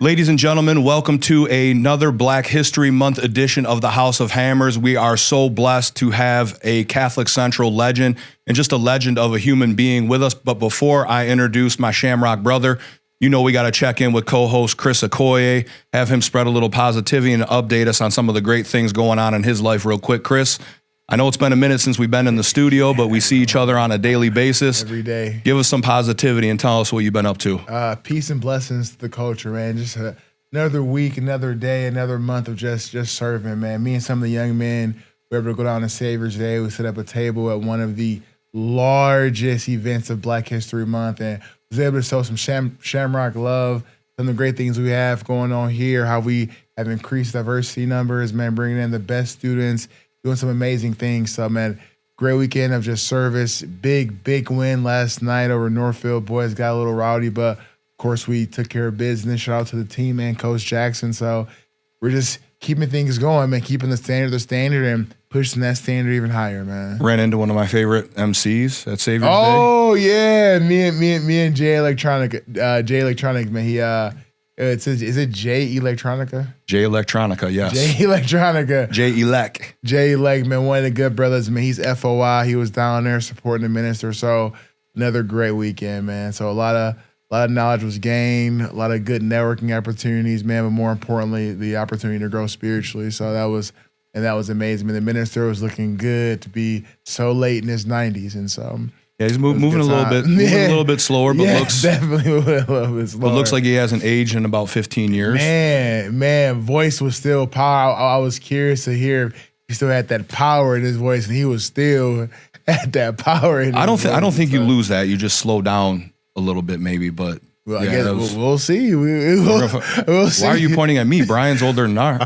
Ladies and gentlemen, welcome to another Black History Month edition of the House of Hammers. We are so blessed to have a Catholic Central legend and just a legend of a human being with us. But before I introduce my Shamrock brother, you know we got to check in with co-host Chris Okoye, have him spread a little positivity and update us on some of the great things going on in his life real quick. Chris, I know it's been a minute since we've been in the studio, but we see each other on a daily basis. Every day. Give us some positivity and tell us what you've been up to. Peace and blessings to the culture, man. Just another week, another day, another month of just serving, man. Me and some of the young men were able to go down to Savior's Day. We set up a table at one of the largest events of Black History Month and was able to show some Shamrock love, some of the great things we have going on here, how we have increased diversity numbers, man, bringing in the best students, doing some amazing things. So, man, great weekend of just service. Big win last night over Northfield. Boys got a little rowdy, but, of course, we took care of business. Shout out to the team, man, Coach Jackson. So we're just keeping things going, man, keeping the standard and pushing that standard even higher, man. Ran into one of my favorite MCs at Savior's Day. Oh, yeah. Me and J Electronic, man, he is it J Electronica? J Electronica, yes. J Electronica. J Elec, man, one of the good brothers, man. He's FOI. He was down there supporting the minister. So another great weekend, man. So a lot of knowledge was gained, a lot of good networking opportunities, man. But more importantly, the opportunity to grow spiritually. So that was amazing. And the minister was looking good to be so late in his 90s, and so. Yeah, he's moving a little bit slower, but looks definitely moving a little bit slower. But looks like he hasn't aged in about 15 years. Man, voice was still power. I was curious to hear if he still had that power in his voice, and he was still at that power in his voice. I don't think you lose that. You just slow down a little bit, maybe. But well, I guess we'll see. We'll see. Why are you pointing at me? Brian's older than I am.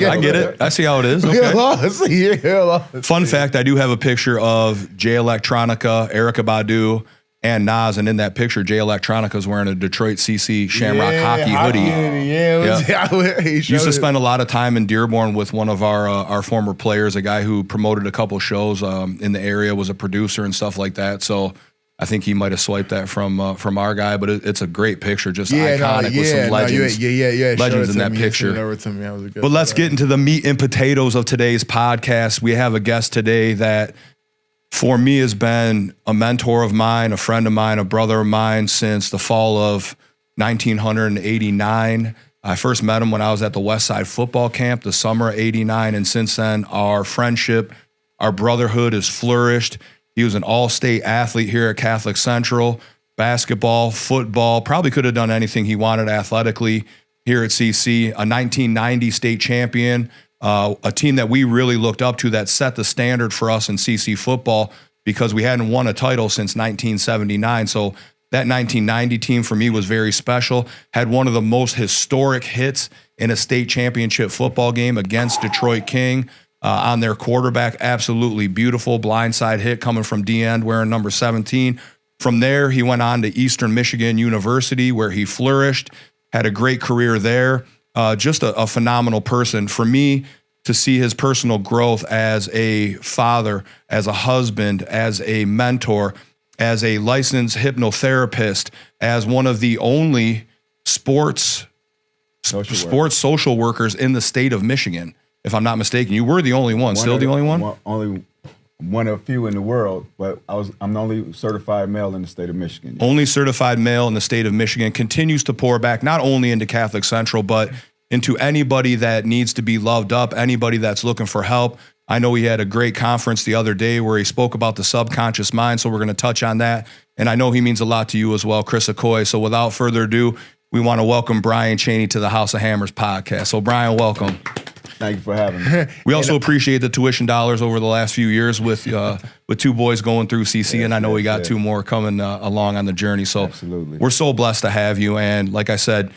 I get it. I see how it is. Okay. Fun fact, I do have a picture of J Electronica, Erykah Badu, and Nas, and in that picture, J Electronica's wearing a Detroit CC Shamrock hockey hoodie. Used to spend a lot of time in Dearborn with one of our former players, a guy who promoted a couple shows in the area, was a producer and stuff like that. So I think he might have swiped that from our guy, but it's a great picture, just iconic with some legends. Legends in that picture. But let's get into the meat and potatoes of today's podcast. We have a guest today that, for me, has been a mentor of mine, a friend of mine, a brother of mine since the fall of 1989. I first met him when I was at the West Side football camp, the summer of '89, and since then, our friendship, our brotherhood has flourished. He was an all-state athlete here at Catholic Central, basketball, football, probably could have done anything he wanted athletically here at CC, a 1990 state champion, a team that we really looked up to that set the standard for us in CC football because we hadn't won a title since 1979. So that 1990 team for me was very special, had one of the most historic hits in a state championship football game against Detroit King. On their quarterback, absolutely beautiful blindside hit coming from D-end wearing number 17. From there, he went on to Eastern Michigan University where he flourished, had a great career there. Just a phenomenal person. For me, to see his personal growth as a father, as a husband, as a mentor, as a licensed hypnotherapist, as one of the only sports social workers in the state of Michigan. If I'm not mistaken, you were the only one. Still the only one? Only one of a few in the world, but I'm the only certified male in the state of Michigan. Yeah. Only certified male in the state of Michigan. Continues to pour back not only into Catholic Central, but into anybody that needs to be loved up, anybody that's looking for help. I know he had a great conference the other day where he spoke about the subconscious mind, so we're going to touch on that. And I know he means a lot to you as well, Chris Okoye. So without further ado, we want to welcome Brian Chaney to the House of Hammers podcast. So Brian, welcome. Thank you for having me. We also appreciate the tuition dollars over the last few years with two boys going through CC, and I know we got two more coming along on the journey. So absolutely, we're so blessed to have you. And like I said,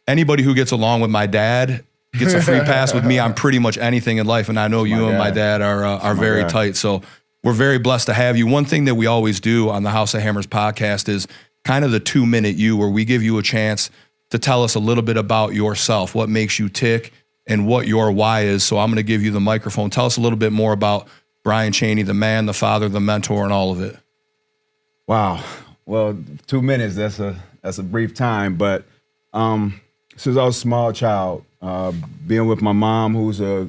anybody who gets along with my dad gets a free pass with me on pretty much anything in life. And I know you and my dad are very tight. So we're very blessed to have you. One thing that we always do on the House of Hammers podcast is kind of the 2-minute you, where we give you a chance to tell us a little bit about yourself, what makes you tick, and what your why is. So I'm going to give you the microphone. Tell us a little bit more about Brian Chaney, the man, the father, the mentor, and all of it. Wow. Well, 2 minutes, that's a brief time. But since I was a small child, being with my mom, who's a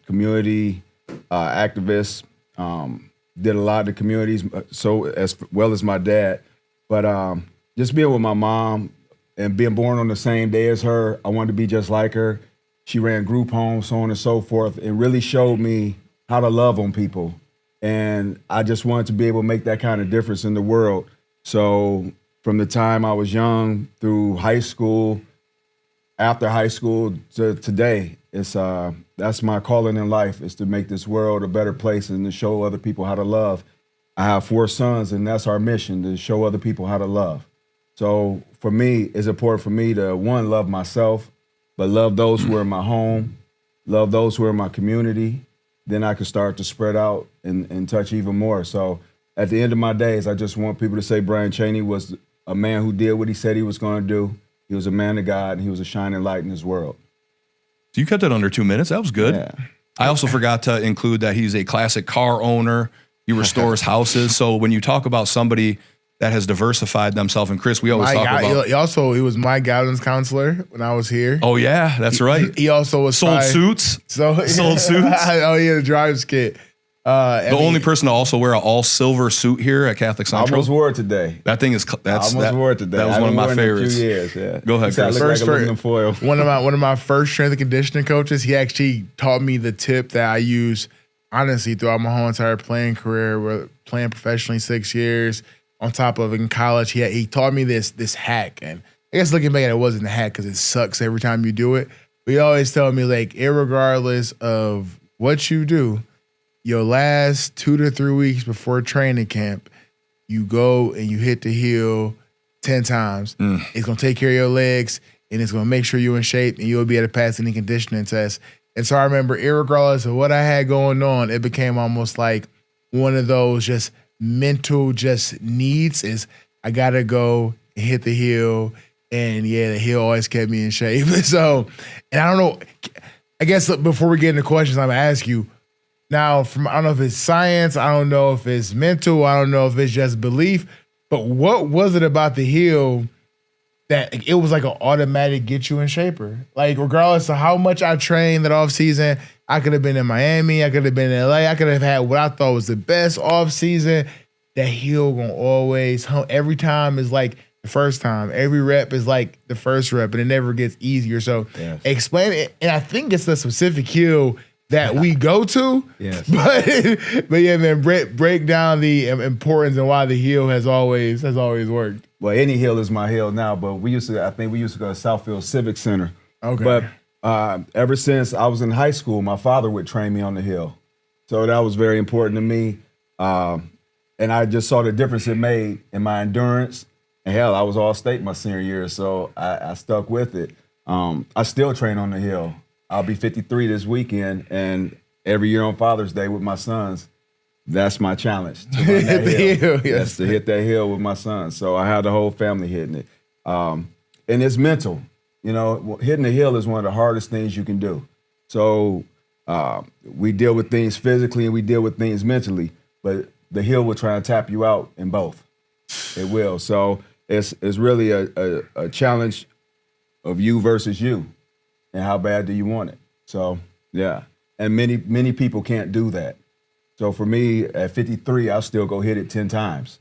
community activist, did a lot of the communities, so as well as my dad. But just being with my mom and being born on the same day as her, I wanted to be just like her. She ran group homes, so on and so forth, and really showed me how to love on people. And I just wanted to be able to make that kind of difference in the world. So from the time I was young through high school, after high school to today, that's my calling in life, is to make this world a better place and to show other people how to love. I have 4 sons, and that's our mission, to show other people how to love. So for me, it's important for me to, one, love myself, but love those who are in my home, love those who are in my community. Then I can start to spread out and touch even more. So at the end of my days, I just want people to say Brian Chaney was a man who did what he said he was going to do. He was a man of God, and he was a shining light in his world. So you kept it under 2 minutes. That was good. Yeah. I also forgot to include that he's a classic car owner. He restores houses. So when you talk about somebody that has diversified themselves, and Chris, we always talk about. He was my guidance counselor when I was here. Oh yeah, that's right. He also was sold suits. Sold suits. Oh yeah, the drives kit. The only person to also wear an all silver suit here at Catholic Central. I almost wore it today. That thing is wore it today. That was one of my favorites. In a few years, yeah. Go ahead, Chris. One of my first strength and conditioning coaches, he actually taught me the tip that I use honestly throughout my whole entire playing career. We're playing professionally 6 years. On top of in college, he taught me this hack, and I guess looking back at it wasn't a hack because it sucks every time you do it. But he always told me, like, irregardless of what you do, your last 2 to 3 weeks before training camp, you go and you hit the heel 10 times. It's gonna take care of your legs, and it's gonna make sure you're in shape, and you'll be able to pass any conditioning test. And so I remember, irregardless of what I had going on, it became almost like one of those just mental needs is I gotta go and hit the hill, and yeah, the hill always kept me in shape. So, and I don't know, I guess before we get into questions, I'm gonna ask you now, I don't know if it's science, I don't know if it's mental, I don't know if it's just belief, but what was it about the hill that it was like an automatic get you in shaper? Like, regardless of how much I trained that off season, I could have been in Miami, I could have been in LA, I could have had what I thought was the best off season. That hill gonna always every time is like the first time. Every rep is like the first rep, and it never gets easier. So explain it, and I think it's the specific hill that we go to. Yes. But yeah, man, break down the importance and why the hill has always worked. Well, any hill is my hill now, but I think we used to go to Southfield Civic Center. Okay. But ever since I was in high school, my father would train me on the hill. So that was very important to me. And I just saw the difference it made in my endurance. And hell, I was all state my senior year, so I stuck with it. I still train on the hill. I'll be 53 this weekend, and every year on Father's Day with my sons, that's my challenge. To run that hill. Yes, to hit that hill with my sons. So I have the whole family hitting it. And it's mental. You know, hitting the hill is one of the hardest things you can do. So we deal with things physically and we deal with things mentally, but the hill will try and tap you out in both. It will. So it's really a challenge of you versus you, and how bad do you want it? So yeah, and many people can't do that. So for me, at 53, I'll still go hit it 10 times.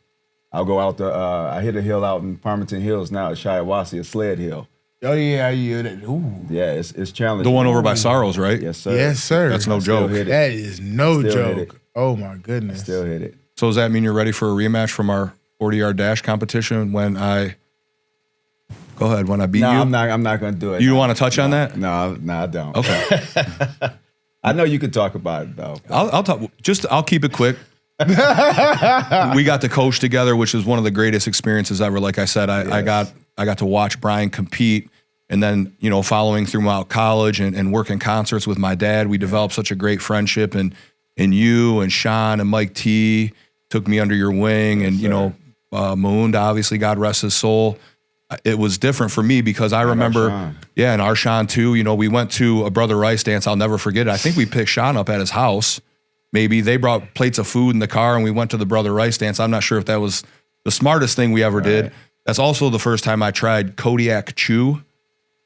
I'll go out I hit a hill out in Farmington Hills now at Shiawassee, a sled hill. Oh yeah, ooh. Yeah, it's challenging. The one over by Sorrows, right? Yes, sir. Yes, sir. That's no joke. That is no joke. Oh my goodness. Still hit it. So does that mean you're ready for a rematch from our 40-yard dash competition when I beat you? I'm not going to do it. You want to touch on that? No, I don't. Okay. I know you could talk about it though. I'll talk. I'll keep it quick. We got to coach together, which is one of the greatest experiences ever. Like I said, I got to watch Brian compete, and then following throughout college and working concerts with my dad, we developed such a great friendship. And you and Chane and Mike T took me under your wing, and Mahound, obviously, God rest his soul. It was different for me because I remember, and our Chane too. We went to a Brother Rice dance. I'll never forget it. I think we picked Chane up at his house. Maybe they brought plates of food in the car, and we went to the Brother Rice dance. I'm not sure if that was the smartest thing we ever did. That's also the first time I tried Kodiak Chew,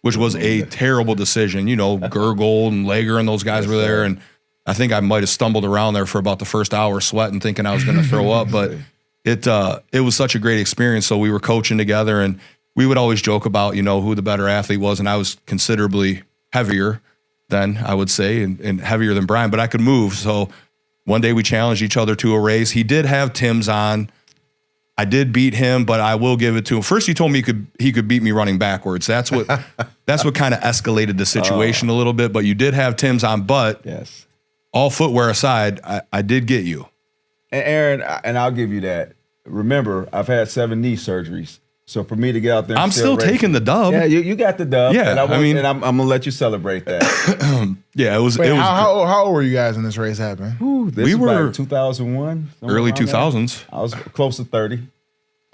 which was a terrible decision. You know, Gurgle and Lager and those guys were there. And I think I might have stumbled around there for about the first hour sweating, thinking I was going to throw up. But it was such a great experience. So we were coaching together, and we would always joke about, you know, who the better athlete was. And I was considerably heavier than, I would say, and heavier than Brian, but I could move. So one day we challenged each other to a race. He did have Tim's on. I did beat him, but I will give it to him. First, he told me he could beat me running backwards. That's what kind of escalated the situation a little bit. But you did have Tim's on. But all footwear aside, I did get you. And Aaron, and I'll give you that. Remember, I've had 7 knee surgeries. So for me to get out there, I'm still taking the dub. Yeah, you got the dub. Yeah, and I'm gonna let you celebrate that. Yeah, it was. Wait, it was how old were you guys when this race happened? We were like 2001, early 2000s. I was close to 30.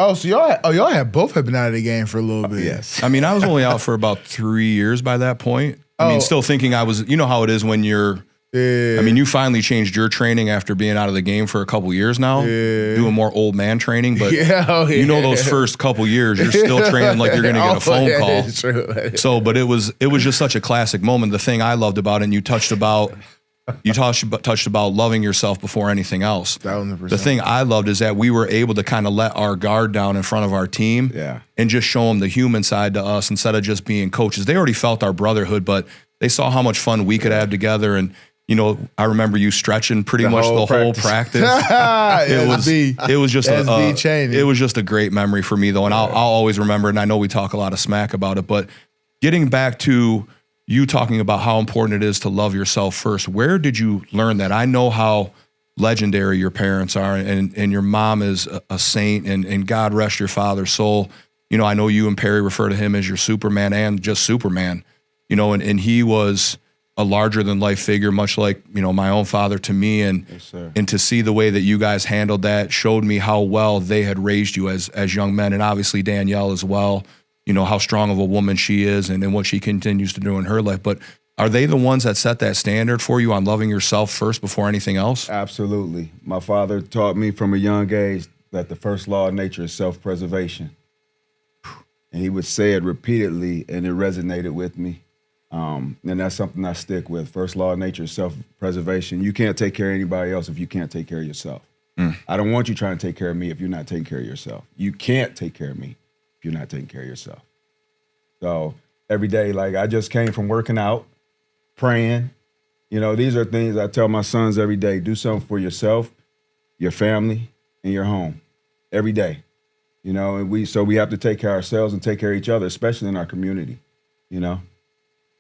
Oh, so y'all had both been out of the game for a little bit. Yes. I mean, I was only out for about 3 years by that point. I mean, still thinking I was. You know how it is when you're. I mean, you finally changed your training after being out of the game for a couple years now, doing more old man training. But you know, those first couple years, you're still training like you're going to get a phone call. That's true. So, but it was just such a classic moment. The thing I loved about it, and you touched about loving yourself before anything else. 1000%. The thing I loved is that we were able to kind of let our guard down in front of our team, and just show them the human side to us instead of just being coaches. They already felt our brotherhood, but they saw how much fun we could have together. And you know, I remember you stretching pretty much the whole practice. It was just a great memory for me though, and I'll always remember it. And I know we talk a lot of smack about it, but getting back to you talking about how important it is to love yourself first, where did you learn that? I know how legendary your parents are, and your mom is a saint, and God rest your father's soul. You know, I know you and Perry refer to him as your Superman and just Superman. You know, and he was a larger than life figure, much like, you know, my own father to me. And and to see the way that you guys handled that showed me how well they had raised you as young men. And obviously Danielle as well, you know, how strong of a woman she is and what she continues to do in her life. But are they the ones that set that standard for you on loving yourself first before anything else? Absolutely. My father taught me from a young age that the first law of nature is self-preservation. And he would say it repeatedly, and it resonated with me. And that's something I stick with. First law of nature is self-preservation. You can't take care of anybody else if you can't take care of yourself. I don't want you trying to take care of me if you're not taking care of yourself. You can't take care of me if you're not taking care of yourself. So every day, like I just came from working out, praying. You know, these are things I tell my sons every day. Do something for yourself, your family, and your home every day. You know, and we have to take care of ourselves and take care of each other, especially in our community, you know?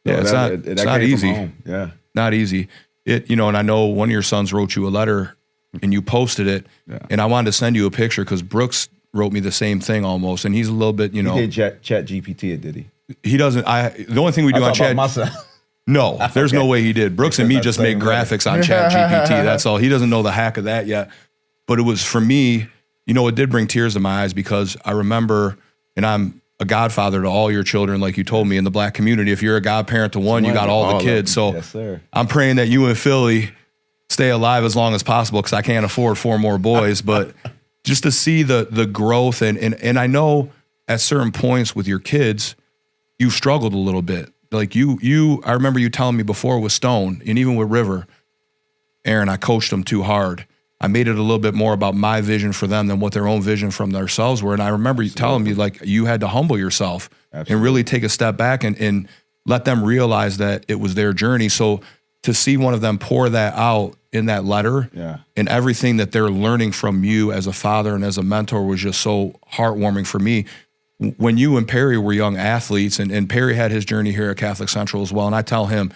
Yeah, it's not easy. Yeah. Not easy. You know, and I know one of your sons wrote you a letter and you posted it, and I wanted to send you a picture because Brooks wrote me the same thing almost, and he's a little bit, you know. He did chat GPT it, did he? He doesn't. The only thing we do on chat. No, there's no way he did. Brooks and me just make graphics on chat GPT. That's all. He doesn't know the hack of that yet. But it was, for me, you know, it did bring tears to my eyes because I remember, and I'm a godfather to all your children, like you told me, in the Black community. If you're a godparent to one, you got all the kids. So yes, I'm praying that you and Philly stay alive as long as possible because I can't afford 4 more boys. But just to see the growth, and I know at certain points with your kids, you've struggled a little bit. Like I remember you telling me before with Stone, and even with River, Aaron, I coached them too hard. I made it a little bit more about my vision for them than what their own vision from themselves were. And I remember you telling me, like, you had to humble yourself and really take a step back and let them realize that it was their journey. So to see one of them pour that out in that letter and everything that they're learning from you as a father and as a mentor was just so heartwarming for me. When you and Perry were young athletes, and Perry had his journey here at Catholic Central as well, and I tell him,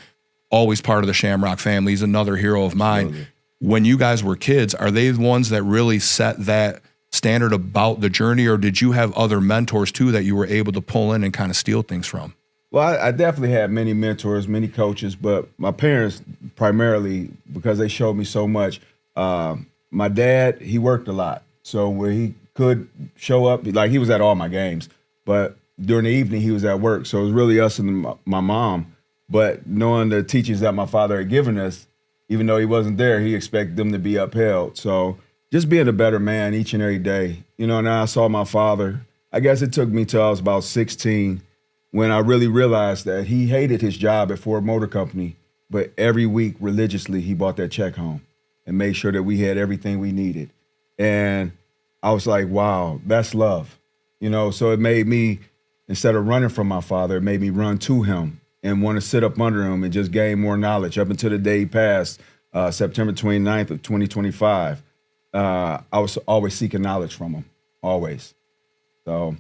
always part of the Shamrock family, he's another hero of mine. Absolutely. When you guys were kids, are they the ones that really set that standard about the journey, or did you have other mentors too that you were able to pull in and kind of steal things from? Well, I definitely had many mentors, many coaches, but my parents primarily, because they showed me so much. My dad, he worked a lot. So where he could show up, like he was at all my games, but during the evening he was at work. So it was really us and my mom. But knowing the teachings that my father had given us, even though he wasn't there, he expected them to be upheld. So just being a better man each and every day. Now I saw my father. I guess it took me till I was about 16 when I really realized that he hated his job at Ford Motor Company, but every week religiously he brought that check home and made sure that we had everything we needed. And I was like, wow, that's love. So it made me, instead of running from my father, it made me run to him and want to sit up under him and just gain more knowledge. Up until the day he passed, September 29th of 2025, I was always seeking knowledge from him, always. So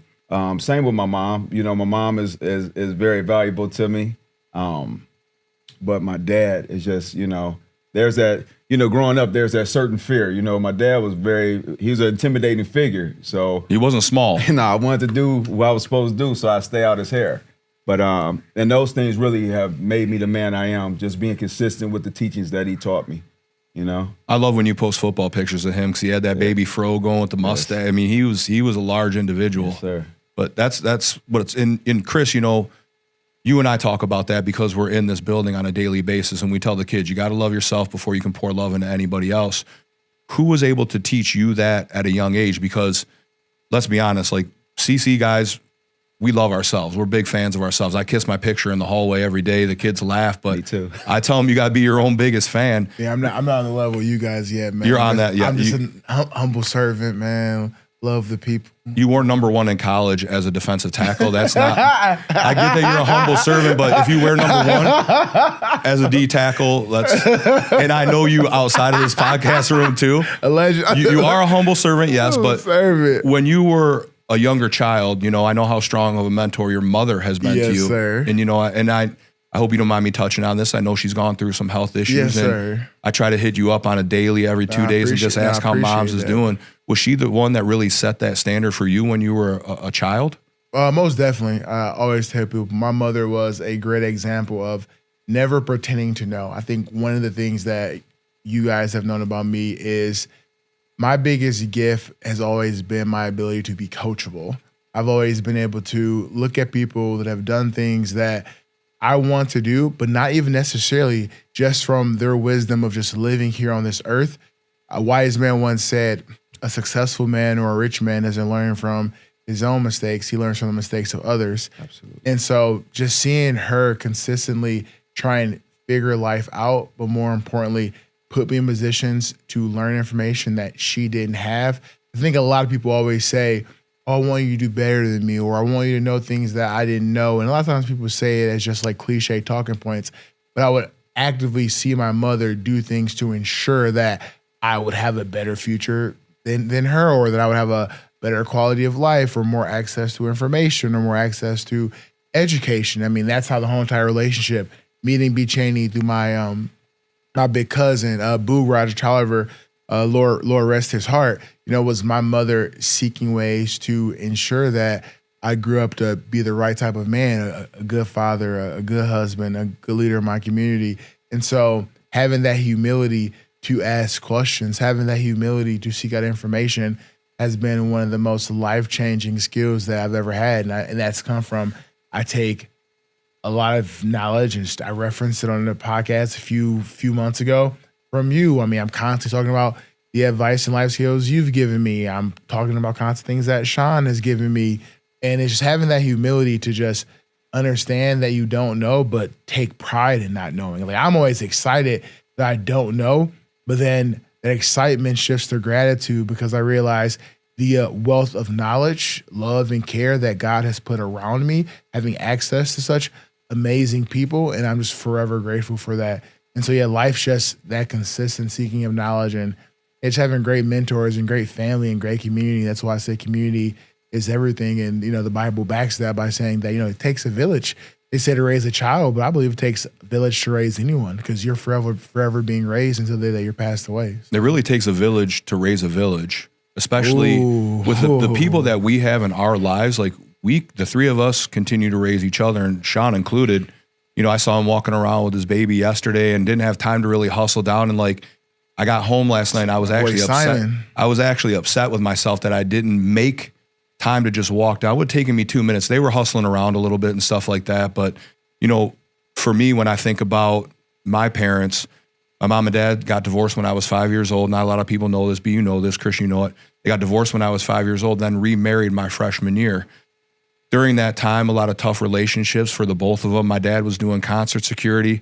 same with my mom. My mom is very valuable to me. But my dad is just, there's that, growing up, there's that certain fear. My dad was he was an intimidating figure. So He wasn't small. I wanted to do what I was supposed to do, so I stay out his hair. But and those things really have made me the man I am, just being consistent with the teachings that he taught me. I love when you post football pictures of him because he had that baby fro going with the mustache. I mean, he was a large individual. Yes, sir. But that's what it's in Chris, you and I talk about that because we're in this building on a daily basis, and we tell the kids, you got to love yourself before you can pour love into anybody else. Who was able to teach you that at a young age? Because let's be honest, like CC guys, we love ourselves. We're big fans of ourselves. I kiss my picture in the hallway every day. The kids laugh, but Me too. I tell them you got to be your own biggest fan. Yeah, I'm not on the level of you guys yet, man. You're on that, yeah. I'm just a humble servant, man. Love the people. You weren't number one in college as a defensive tackle. That's not. I get that you're a humble servant, but if you were number one as a D tackle, and I know you outside of this podcast room too. You are a humble servant, yes, but when you were a younger child, I know how strong of a mentor your mother has been to you. Sir. And I hope you don't mind me touching on this. I know she's gone through some health issues. Yes, and sir. I try to hit you up on a daily every 2 days and just ask how mom's is doing. Was she the one that really set that standard for you when you were a child? Most definitely. I always tell people my mother was a great example of never pretending to know. I think one of the things that you guys have known about me is my biggest gift has always been my ability to be coachable. I've always been able to look at people that have done things that I want to do, but not even necessarily just from their wisdom of just living here on this earth. A wise man once said, a successful man or a rich man doesn't learn from his own mistakes. He learns from the mistakes of others. Absolutely. And so just seeing her consistently try and figure life out, but more importantly, put me in positions to learn information that she didn't have. I think a lot of people always say, oh, I want you to do better than me, or I want you to know things that I didn't know. And a lot of times people say it as just like cliche talking points, but I would actively see my mother do things to ensure that I would have a better future than her, or that I would have a better quality of life, or more access to information, or more access to education. I mean, that's how the whole entire relationship, meeting B. Chaney through my big cousin, Boo Roger Tolliver, Lord rest his heart, was my mother seeking ways to ensure that I grew up to be the right type of man, a good father, a good husband, a good leader in my community. And so having that humility to ask questions, having that humility to seek out information has been one of the most life-changing skills that I've ever had. And that's come from, I take a lot of knowledge, and I referenced it on the podcast a few months ago from you. I mean, I'm constantly talking about the advice and life skills you've given me. I'm talking about constant things that Chane has given me. And it's just having that humility to just understand that you don't know, but take pride in not knowing. Like, I'm always excited that I don't know, but then that excitement shifts to gratitude because I realize the wealth of knowledge, love, and care that God has put around me, having access to such amazing people, and I'm just forever grateful for that. And so, yeah, life's just that consistent seeking of knowledge, and it's having great mentors and great family and great community. That's why I say community is everything. And, the Bible backs that by saying that, it takes a village. They say to raise a child, but I believe it takes a village to raise anyone because you're forever being raised until the day that you're passed away. It really takes a village to raise a village, especially with the people that we have in our lives. Like, the three of us continue to raise each other, and Chane included. I saw him walking around with his baby yesterday and didn't have time to really hustle down. And I got home last night and I was actually upset. I was actually upset with myself that I didn't make time to just walk down. It would have taken me 2 minutes. They were hustling around a little bit and stuff like that. But, for me, when I think about my parents, My mom and dad got divorced when I was 5 years old. Not a lot of people know this, but you know this, Chris, you know it. They got divorced when I was 5 years old, then remarried my freshman year. During that time, a lot of tough relationships for the both of them. My dad was doing concert security.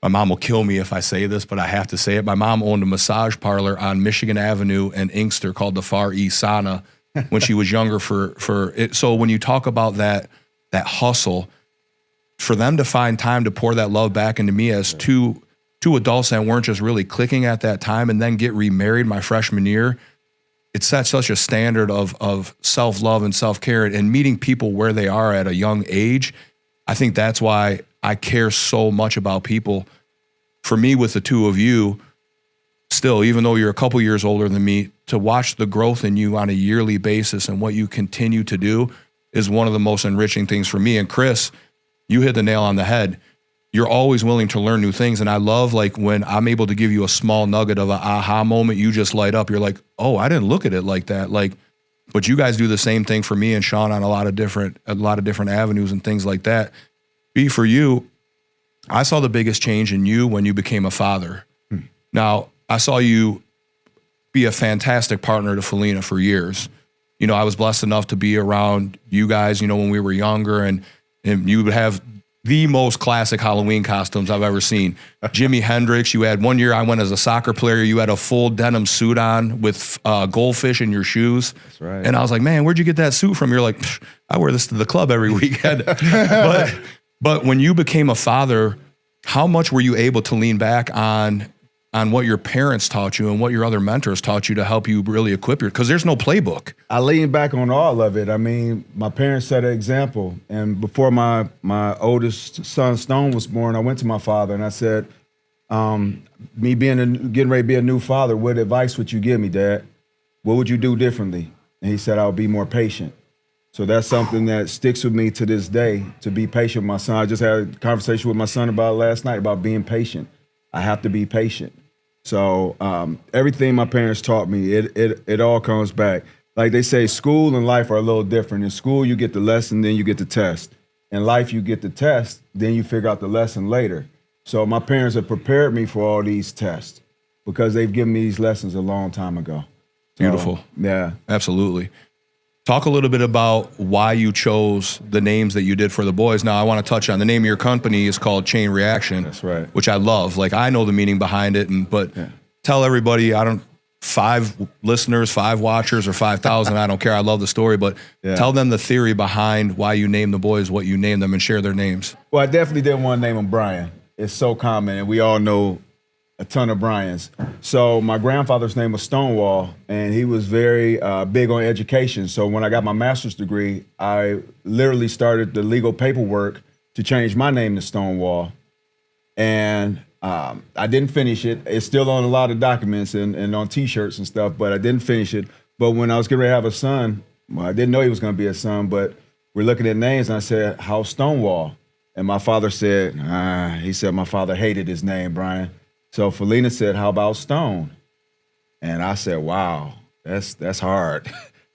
My mom will kill me if I say this, but I have to say it. My mom owned a massage parlor on Michigan Avenue in Inkster called the Far East Sauna when she was younger for it. So when you talk about that hustle, for them to find time to pour that love back into me as two adults that weren't just really clicking at that time and then get remarried my freshman year, it sets such a standard of self-love and self-care and meeting people where they are at a young age. I think that's why I care so much about people. For me, with the two of you, still, even though you're a couple years older than me, to watch the growth in you on a yearly basis and what you continue to do is one of the most enriching things for me. And Chris, you hit the nail on the head. You're always willing to learn new things. And I love, like, when I'm able to give you a small nugget of an aha moment, you just light up. You're like, oh, I didn't look at it like that. Like, but you guys do the same thing for me and Sean on a lot of different avenues and things like that. B, for you, I saw the biggest change in you when you became a father. Now, I saw you be a fantastic partner to Felina for years. You know, I was blessed enough to be around you guys, you know, when we were younger, and you would have the most classic Halloween costumes I've ever seen. Jimi Hendrix, you had one year I went as a soccer player, you had a full denim suit on with goldfish in your shoes. That's right. And I was like, man, where'd you get that suit from? You're like, I wear this to the club every weekend. But when you became a father, how much were you able to lean back on what your parents taught you and what your other mentors taught you to help you really equip your, because there's no playbook. I lean back on all of it. I mean, my parents set an example. And before my oldest son, Stone, was born, I went to my father and I said, me getting ready to be a new father, what advice would you give me, Dad? What would you do differently? And he said, I would be more patient. So that's something that sticks with me to this day, to be patient with my son. I just had a conversation with my son about it last night, about being patient. I have to be patient. So everything my parents taught me, it all comes back. Like they say, school and life are a little different. In school, you get the lesson, then you get the test. In life, you get the test, then you figure out the lesson later. So my parents have prepared me for all these tests because they've given me these lessons a long time ago. So, Beautiful. Yeah. Absolutely. Talk a little bit about why you chose the names that you did for the boys. Now, I want to touch on the name of your company is called Chain Reaction. That's right. Which I love. Like, I know the meaning behind it, but tell everybody, 5 listeners, 5 watchers, or 5,000, I don't care. I love the story, but tell them the theory behind why you named the boys what you named them and share their names. Well, I definitely didn't want to name them Brian. It's so common, and we all know a ton of Bryans. So my grandfather's name was Stonewall, and he was very big on education. So when I got my master's degree, I literally started the legal paperwork to change my name to Stonewall. And I didn't finish it. It's still on a lot of documents and on T-shirts and stuff, but I didn't finish it. But when I was getting ready to have a son, well, I didn't know he was going to be a son, but we're looking at names, and I said, how's Stonewall? And my father said, he said my father hated his name, Brian. So Felina said, how about Stone? And I said, wow, that's hard.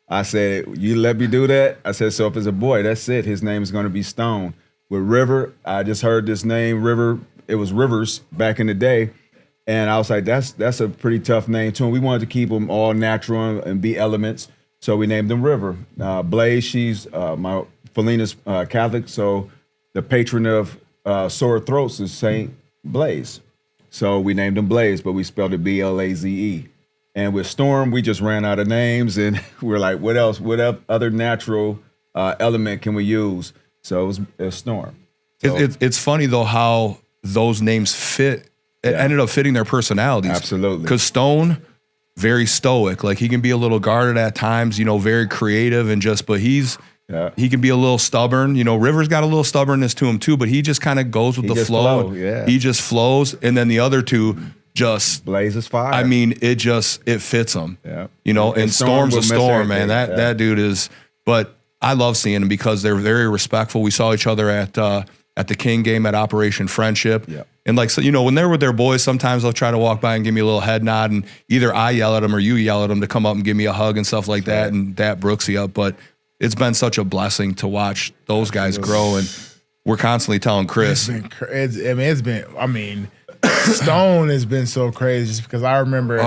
I said, you let me do that? I said, so if it's a boy, that's it. His name is going to be Stone. With River, I just heard this name, River. It was Rivers back in the day. And I was like, that's a pretty tough name too. And we wanted to keep them all natural and be elements. So we named them River. Blaze, she's Felina's Catholic. So the patron of sore throats is Saint Blaze. So we named him Blaze, but we spelled it B-L-A-Z-E. And with Storm, we just ran out of names, and we're like, what else? What other natural element can we use? So it was Storm. So, it's funny, though, how those names fit. It ended up fitting their personalities. Absolutely. Because Stone, very stoic. Like, he can be a little guarded at times, very creative but he can be a little stubborn. River's got a little stubbornness to him too, but he just kind of goes with the flow. He just flows. And then the other two just blazes fire. I mean, it fits him. Yeah. And Storm's a storm, man. That dude is, but I love seeing him because they're very respectful. We saw each other at the King game at Operation Friendship. Yeah. And when they're with their boys, sometimes they'll try to walk by and give me a little head nod, and either I yell at them or you yell at them to come up and give me a hug and stuff like that. And that Brooksy up. But it's been such a blessing to watch those guys grow, and we're constantly telling Chris. It's been Stone has been so crazy just because I remember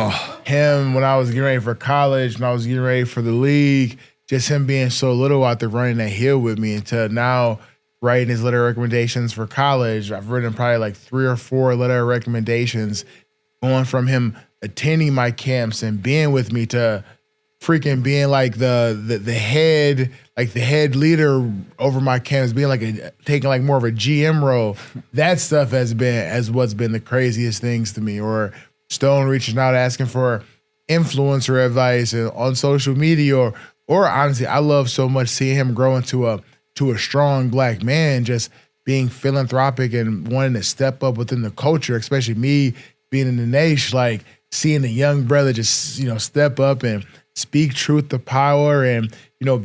him when I was getting ready for college, when I was getting ready for the league, just him being so little out there running that hill with me until now writing his letter of recommendations for college. I've written probably like 3 or 4 letter of recommendations, going from him attending my camps and being with me to freaking being like the head leader over my camps, being like taking like more of a GM role. That stuff has what's been the craziest things to me. Or Stone reaching out asking for influencer advice on social media, or honestly, I love so much seeing him grow into a strong black man, just being philanthropic and wanting to step up within the culture, especially me being in the nation, like seeing the young brother just, step up and speak truth to power and,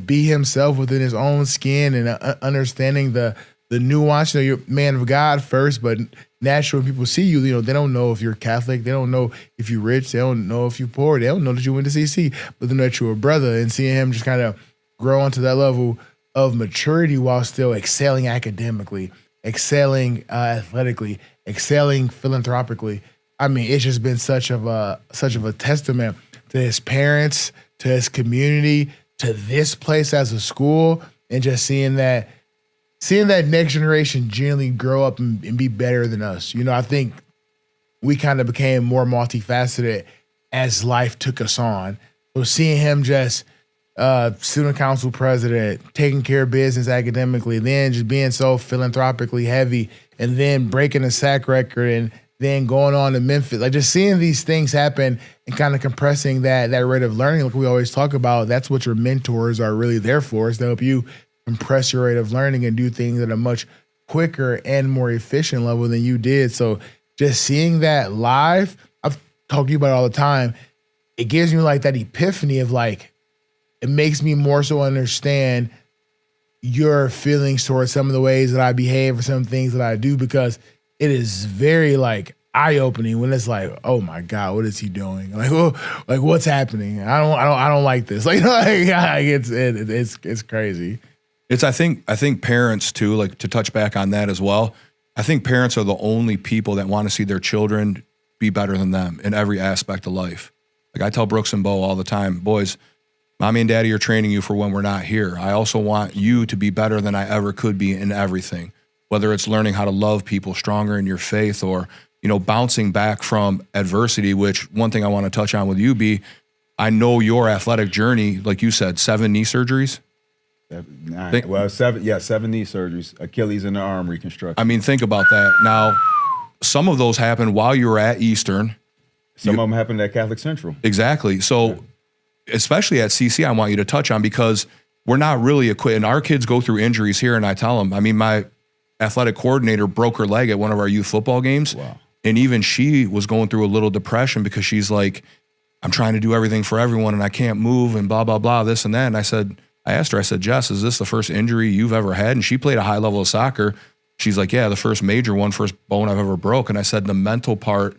be himself within his own skin and understanding the nuance. You're a man of God first, but naturally when people see you, they don't know if you're Catholic. They don't know if you're rich. They don't know if you're poor. They don't know that you went to CC, but they know that you're a brother, and seeing him just kind of grow onto that level of maturity while still excelling academically, excelling athletically, excelling philanthropically. I mean, it's just been such of a testament to his parents, to his community, to this place as a school, and just seeing that next generation generally grow up and be better than us. I think we kind of became more multifaceted as life took us on. So seeing him just student council president, taking care of business academically, then just being so philanthropically heavy, and then breaking a sack record, and then going on to Memphis, like just seeing these things happen and kind of compressing that rate of learning, like we always talk about. That's what your mentors are really there for, is to help you compress your rate of learning and do things at a much quicker and more efficient level than you did. So just seeing that live, I've talked to you about it all the time. It gives me like that epiphany of like, it makes me more so understand your feelings towards some of the ways that I behave or some things that I do, because it is very like eye-opening when it's like, oh my God, what is he doing? Like what's happening? I don't like this. It's crazy. I think parents too, like to touch back on that as well. I think parents are the only people that want to see their children be better than them in every aspect of life. Like I tell Brooks and Bo all the time, boys, mommy and daddy are training you for when we're not here. I also want you to be better than I ever could be in everything, whether it's learning how to love people, stronger in your faith, or, bouncing back from adversity, which one thing I want to touch on with you, B, I know your athletic journey, like you said, 7 knee surgeries. 7 knee surgeries, Achilles and the arm reconstruction. I mean, think about that. Now, some of those happened while you were at Eastern. Some of them happened at Catholic Central. Exactly. So especially at CC, I want you to touch on, because we're not really equipped. And our kids go through injuries here, and I tell them, I mean, my athletic coordinator broke her leg at one of our youth football games. Wow. And even she was going through a little depression because she's like, I'm trying to do everything for everyone and I can't move and blah, blah, blah, this and that. And I asked her, Jess, is this the first injury you've ever had? And she played a high level of soccer. She's like, yeah, the first major one, first bone I've ever broke. And I said, the mental part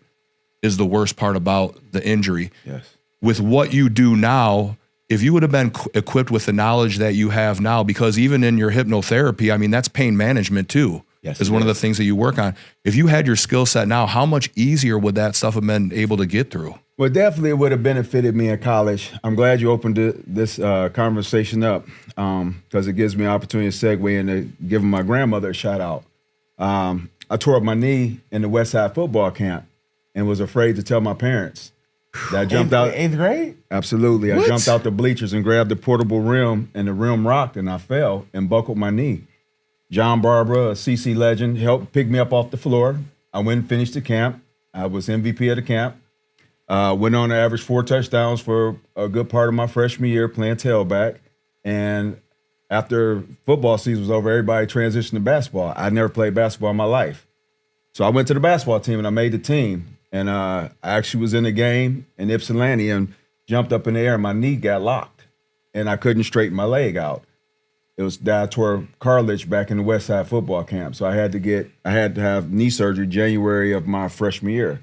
is the worst part about the injury. Yes. With what you do now, if you would have been equipped with the knowledge that you have now, because even in your hypnotherapy, I mean, that's pain management too. Yes, is one of the things that you work on. If you had your skill set now, how much easier would that stuff have been able to get through? Well, definitely it would have benefited me in college. I'm glad you opened this conversation up, because it gives me an opportunity to segue into giving my grandmother a shout out. I tore up my knee in the West Side football camp and was afraid to tell my parents. I jumped out. 8th grade? Absolutely. What? I jumped out the bleachers and grabbed the portable rim, and the rim rocked, and I fell and buckled my knee. John Barbara, a CC legend, helped pick me up off the floor. I went and finished the camp. I was MVP of the camp. Went on to average 4 touchdowns for a good part of my freshman year playing tailback. And after football season was over, everybody transitioned to basketball. I never played basketball in my life. So I went to the basketball team and I made the team. And I actually was in the game in Ypsilanti and jumped up in the air and my knee got locked. And I couldn't straighten my leg out. It was that I tore cartilage back in the West Side football camp. So I had to have knee surgery January of my freshman year.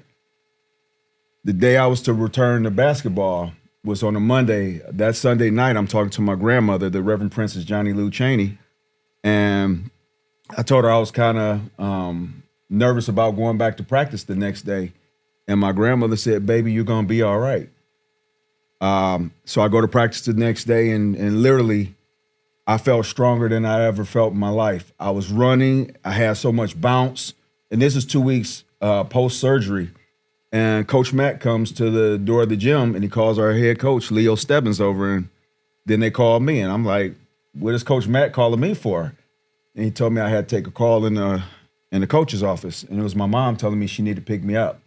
The day I was to return to basketball was on a Monday. That Sunday night, I'm talking to my grandmother, the Reverend Princess Johnny Lou Chane, and I told her I was kind of nervous about going back to practice the next day. And my grandmother said, baby, you're going to be all right. So I go to practice the next day, and literally I felt stronger than I ever felt in my life. I was running. I had so much bounce. And this is 2 weeks post-surgery. And Coach Matt comes to the door of the gym, and he calls our head coach, Leo Stebbins, over. And then they called me. And I'm like, what is Coach Matt calling me for? And he told me I had to take a call in the coach's office. And it was my mom telling me she needed to pick me up.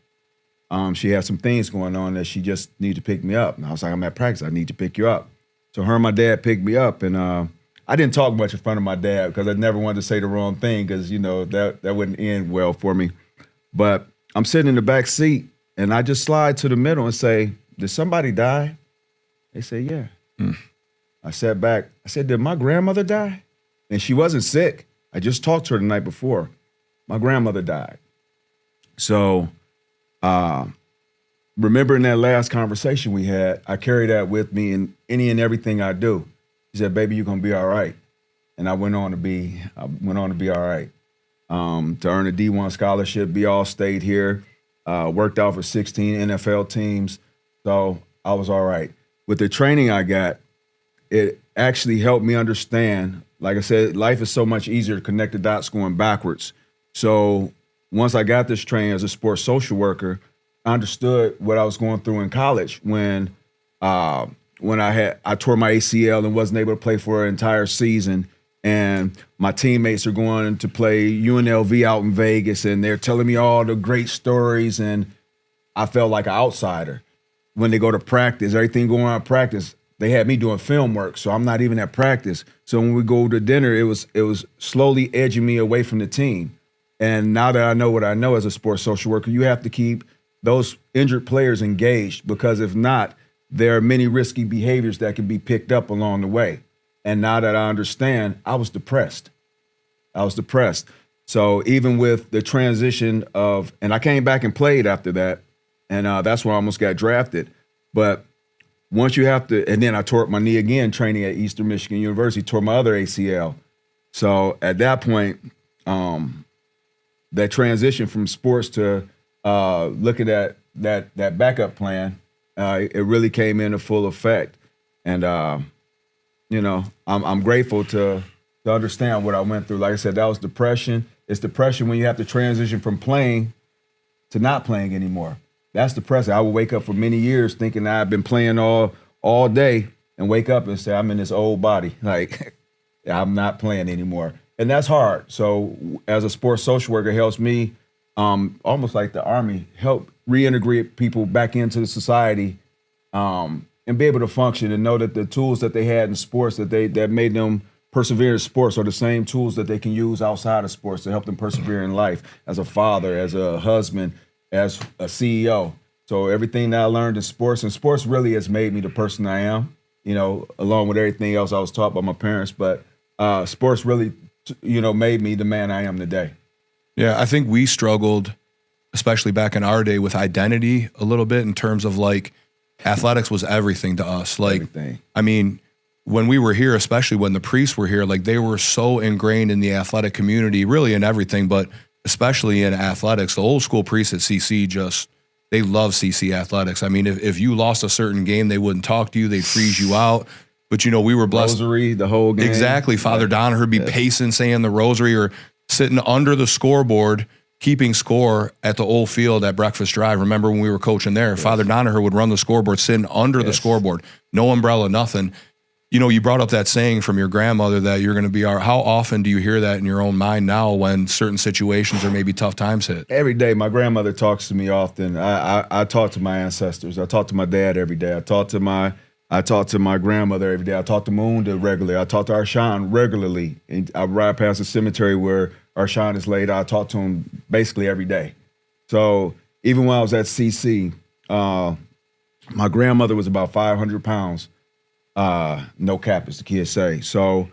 She had some things going on that she just needed to pick me up. And I was like, I'm at practice. I need to pick you up. So her and my dad picked me up. And I didn't talk much in front of my dad because I never wanted to say the wrong thing because, you know, that wouldn't end well for me. But I'm sitting in the back seat, and I just slide to the middle and say, did somebody die? They say, yeah. I sat back. I said, did my grandmother die? And she wasn't sick. I just talked to her the night before. My grandmother died. So remembering that last conversation we had, I carry that with me in any and everything I do. She said, baby, you're gonna be all right. And I went on to be all right. To earn a D1 scholarship, be all state here, worked out for 16 NFL teams. So I was all right. With the training I got, it actually helped me understand, like I said, life is so much easier to connect the dots going backwards. So once I got this training as a sports social worker, I understood what I was going through in college when I tore my ACL and wasn't able to play for an entire season. And my teammates are going to play UNLV out in Vegas, and they're telling me all the great stories, and I felt like an outsider. When they go to practice, everything going on at practice, they had me doing film work, so I'm not even at practice. So when we go to dinner, it was slowly edging me away from the team. And now that I know what I know as a sports social worker, you have to keep those injured players engaged, because if not, there are many risky behaviors that can be picked up along the way. And now that I understand, I was depressed. So even with the transition and I came back and played after that, and that's where I almost got drafted. But once you have to, and then I tore up my knee again training at Eastern Michigan University, tore my other ACL. So at that point, that transition from sports to looking at that backup plan, it really came into full effect. And you know, I'm grateful to understand what I went through. Like I said, that was depression. It's depression when you have to transition from playing to not playing anymore. That's depressing. I would wake up for many years thinking I've been playing all day and wake up and say, I'm in this old body. Like, I'm not playing anymore. And that's hard. So as a sports social worker, it helps me, almost like the Army, help reintegrate people back into the society, and be able to function and know that the tools that they had in sports that made them persevere in sports are the same tools that they can use outside of sports to help them persevere in life as a father, as a husband, as a CEO. So everything that I learned in sports, and sports really has made me the person I am, you know, along with everything else I was taught by my parents. But sports really, you know, made me the man I am today. Yeah, I think we struggled, especially back in our day, with identity a little bit in terms of like, athletics was everything to us. Like, everything. I mean, when we were here, especially when the priests were here, like they were so ingrained in the athletic community, really in everything, but especially in athletics. The old school priests at CC they love CC athletics. I mean, if you lost a certain game, they wouldn't talk to you. They'd freeze you out. But, you know, we were blessed. Rosary, the whole game. Exactly. Father Donner would be pacing, saying the rosary, or sitting under the scoreboard, keeping score at the old field at Breakfast Drive. Remember when we were coaching there? Yes. Father Donaher would run the scoreboard, sitting under the scoreboard. No umbrella, nothing. You know, you brought up that saying from your grandmother that you're going to be how often do you hear that in your own mind now when certain situations or maybe tough times hit? Every day. My grandmother talks to me often. I talk to my ancestors. I talk to my dad every day. I talk to my grandmother every day. I talk to Munda regularly. I talk to Arshawn regularly. And I ride past the cemetery where Arshawn is laid. I talk to him basically every day. So even when I was at CC, my grandmother was about 500 pounds. No cap, as the kids say. So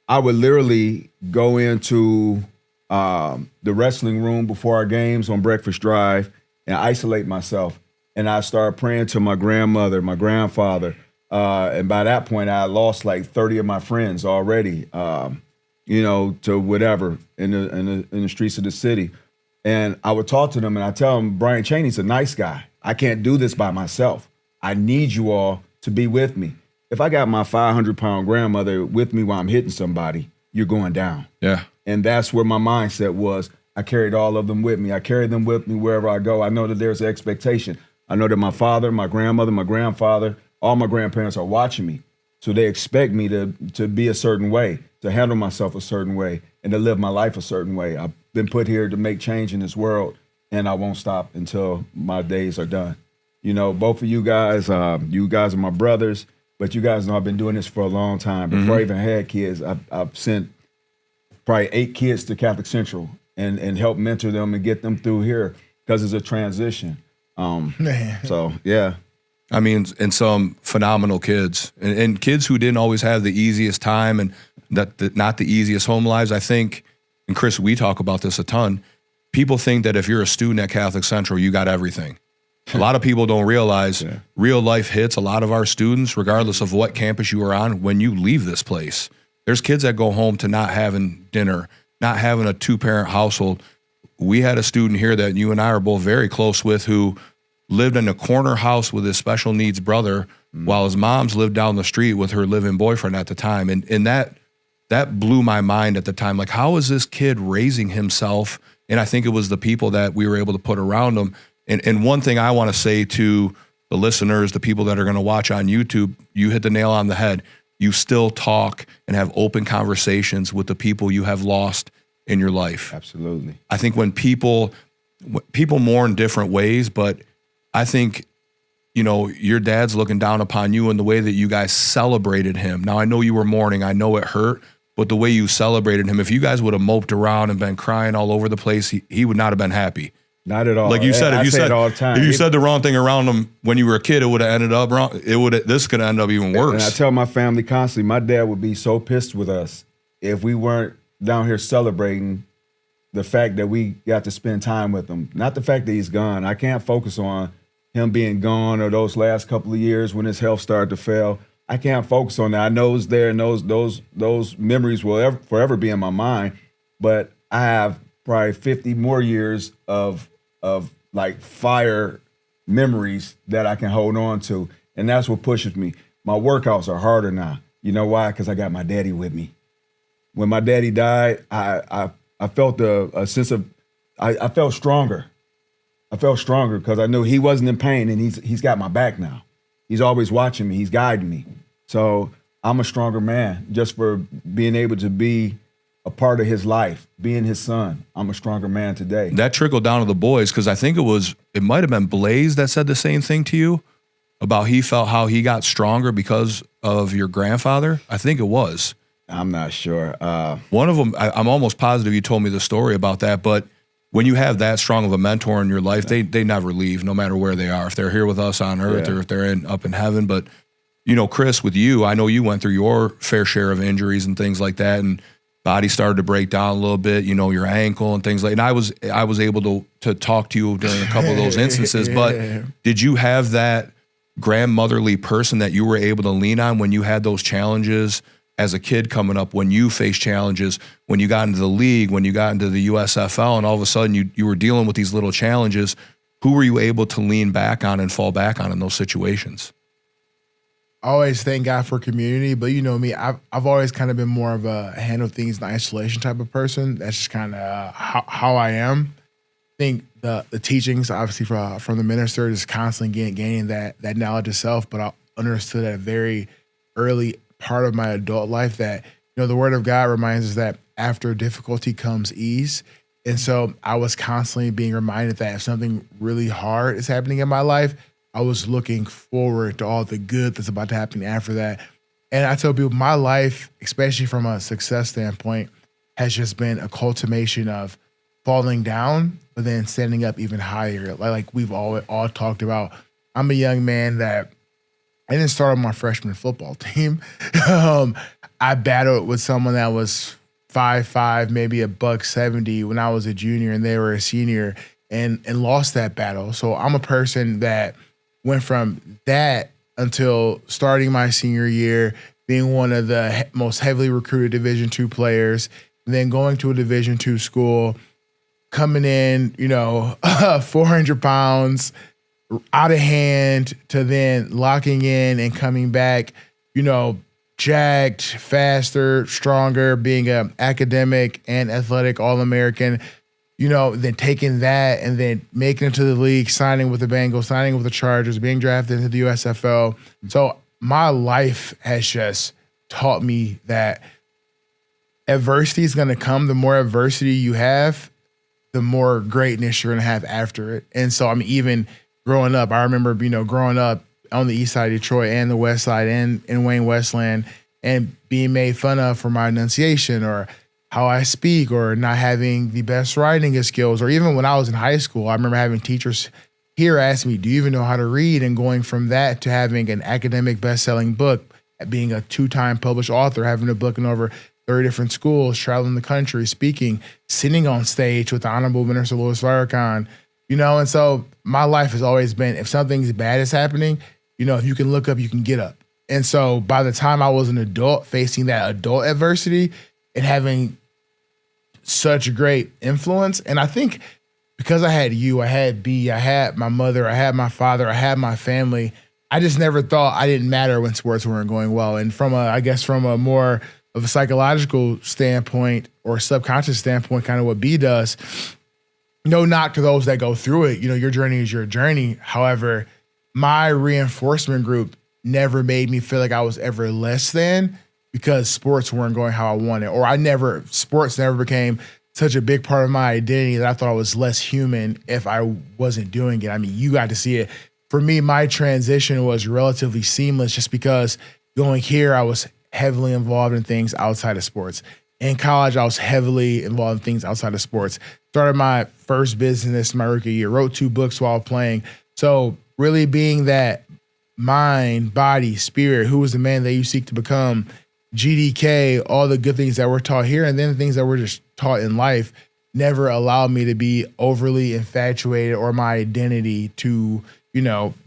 I would literally go into the wrestling room before our games on Breakfast Drive and isolate myself. And I started praying to my grandmother, my grandfather. And by that point, I had lost like 30 of my friends already, you know, to whatever in the streets of the city. And I would talk to them and I tell them, Brian Chaney's a nice guy. I can't do this by myself. I need you all to be with me. If I got my 500-pound grandmother with me while I'm hitting somebody, you're going down. Yeah. And that's where my mindset was. I carried all of them with me. I carried them with me wherever I go. I know that there's an expectation. I know that my father, my grandmother, my grandfather, all my grandparents are watching me. So they expect me to be a certain way, to handle myself a certain way, and to live my life a certain way. I've been put here to make change in this world, and I won't stop until my days are done. You know, both of you guys are my brothers, but you guys know I've been doing this for a long time. Before I even had kids, I've sent probably 8 kids to Catholic Central and helped mentor them and get them through here because it's a transition. So, yeah. I mean, and some phenomenal kids and kids who didn't always have the easiest time and not the easiest home lives. I think, and Chris, we talk about this a ton. People think that if you're a student at Catholic Central, you got everything. A lot of people don't realize real life hits a lot of our students, regardless of what campus you are on, when you leave this place. There's kids that go home to not having dinner, not having a 2-parent household. We had a student here that you and I are both very close with who lived in a corner house with his special needs brother while his mom's lived down the street with her living boyfriend at the time. And that blew my mind at the time. Like, how is this kid raising himself? And I think it was the people that we were able to put around him. And one thing I want to say to the listeners, the people that are going to watch on YouTube, you hit the nail on the head. You still talk and have open conversations with the people you have lost in your life. Absolutely. I think when people mourn different ways, but I think, you know, your dad's looking down upon you in the way that you guys celebrated him. Now, I know you were mourning. I know it hurt, but the way you celebrated him, if you guys would have moped around and been crying all over the place, he would not have been happy. Not at all. Like you said, I say it all the time. If you said the wrong thing around him when you were a kid, it would have ended up wrong. This could end up even worse. And I tell my family constantly, my dad would be so pissed with us if we weren't down here celebrating the fact that we got to spend time with him. Not the fact that he's gone. I can't focus on him being gone or those last couple of years when his health started to fail. I can't focus on that. I know it's there, and those memories will forever be in my mind. But I have probably 50 more years of like fire memories that I can hold on to, and that's what pushes me. My workouts are harder now. You know why? Because I got my daddy with me. When my daddy died, I felt a sense of I felt stronger. I felt stronger because I knew he wasn't in pain, and he's got my back now. He's always watching me. He's guiding me. So I'm a stronger man just for being able to be a part of his life, being his son. I'm a stronger man today. That trickled down to the boys because I think it might have been Blaze that said the same thing to you about he felt how he got stronger because of your grandfather. I think it was. I'm not sure. One of them, I'm almost positive you told me the story about that, but when you have that strong of a mentor in your life, they never leave, no matter where they are. If they're here with us on earth or if they're up in heaven. But, you know, Chris, with you, I know you went through your fair share of injuries and things like that, and body started to break down a little bit, you know, your ankle and things like that. And I was able to talk to you during a couple of those instances. But did you have that grandmotherly person that you were able to lean on when you had those challenges as a kid coming up, when you faced challenges, when you got into the league, when you got into the USFL, and all of a sudden you were dealing with these little challenges? Who were you able to lean back on and fall back on in those situations? I always thank God for community, but you know me, I've always kind of been more of a handle things in isolation type of person. That's just kind of how I am. I think the teachings, obviously from the minister, just constantly gaining that knowledge of self, but I understood at a very early part of my adult life that, you know, the Word of God reminds us that after difficulty comes ease. And so I was constantly being reminded that if something really hard is happening in my life, I was looking forward to all the good that's about to happen after that. And I tell people my life, especially from a success standpoint, has just been a cultivation of falling down, but then standing up even higher. Like we've all talked about. I'm a young man that I didn't start on my freshman football team. I battled with someone that was 5'5", maybe $170 when I was a junior and they were a senior, and lost that battle. So I'm a person that went from that until starting my senior year, being one of the most heavily recruited Division II players, and then going to a Division II school, coming in, 400 pounds, out of hand, to then locking in and coming back, jacked, faster, stronger, being an academic and athletic All-American, then taking that and then making it to the league, signing with the Bengals, signing with the Chargers, being drafted into the USFL. So my life has just taught me that adversity is going to come. The more adversity you have, the more greatness you're going to have after it. And so, even growing up, I remember, growing up on the east side of Detroit and the west side and in Wayne Westland, and being made fun of for my enunciation or how I speak or not having the best writing skills. Or even when I was in high school, I remember having teachers here ask me, do you even know how to read? And going from that to having an academic best-selling book, being a 2-time published author, having a book in over 30 different schools, traveling the country, speaking, sitting on stage with the Honorable Minister Louis Farrakhan, and so my life has always been, if something bad is happening, if you can look up, you can get up. And so by the time I was an adult, facing that adult adversity and having such great influence, and I think because I had you, I had B, I had my mother, I had my father, I had my family, I just never thought I didn't matter when sports weren't going well. And from a more of a psychological standpoint or subconscious standpoint, kind of what B does, no knock to those that go through it. Your journey is your journey. However, my reinforcement group never made me feel like I was ever less than because sports weren't going how I wanted, or sports never became such a big part of my identity that I thought I was less human if I wasn't doing it. You got to see it. For me, my transition was relatively seamless just because going here, I was heavily involved in things outside of sports. In college, I was heavily involved in things outside of sports. Started my first business my rookie year, wrote 2 books while playing. So really being that mind, body, spirit, who is the man that you seek to become, GDK, all the good things that we're taught here, and then the things that we're just taught in life, never allowed me to be overly infatuated or my identity to,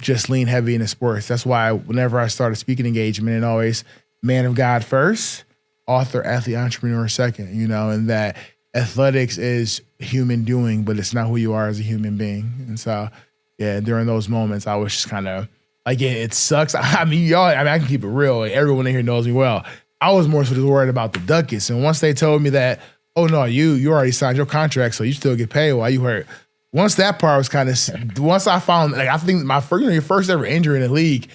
just lean heavy into sports. That's why whenever I start a speaking engagement, and always man of God first, author, athlete, entrepreneur second, and that athletics is human doing, but it's not who you are as a human being. And so, yeah, during those moments, I was just kind of like, it sucks. I can keep it real. Like, everyone in here knows me well. I was more so just worried about the ducats. And once they told me that, oh no, you already signed your contract, so you still get paid while you hurt. Once that part was kind of, once I found, I think my first, your first ever injury in the league,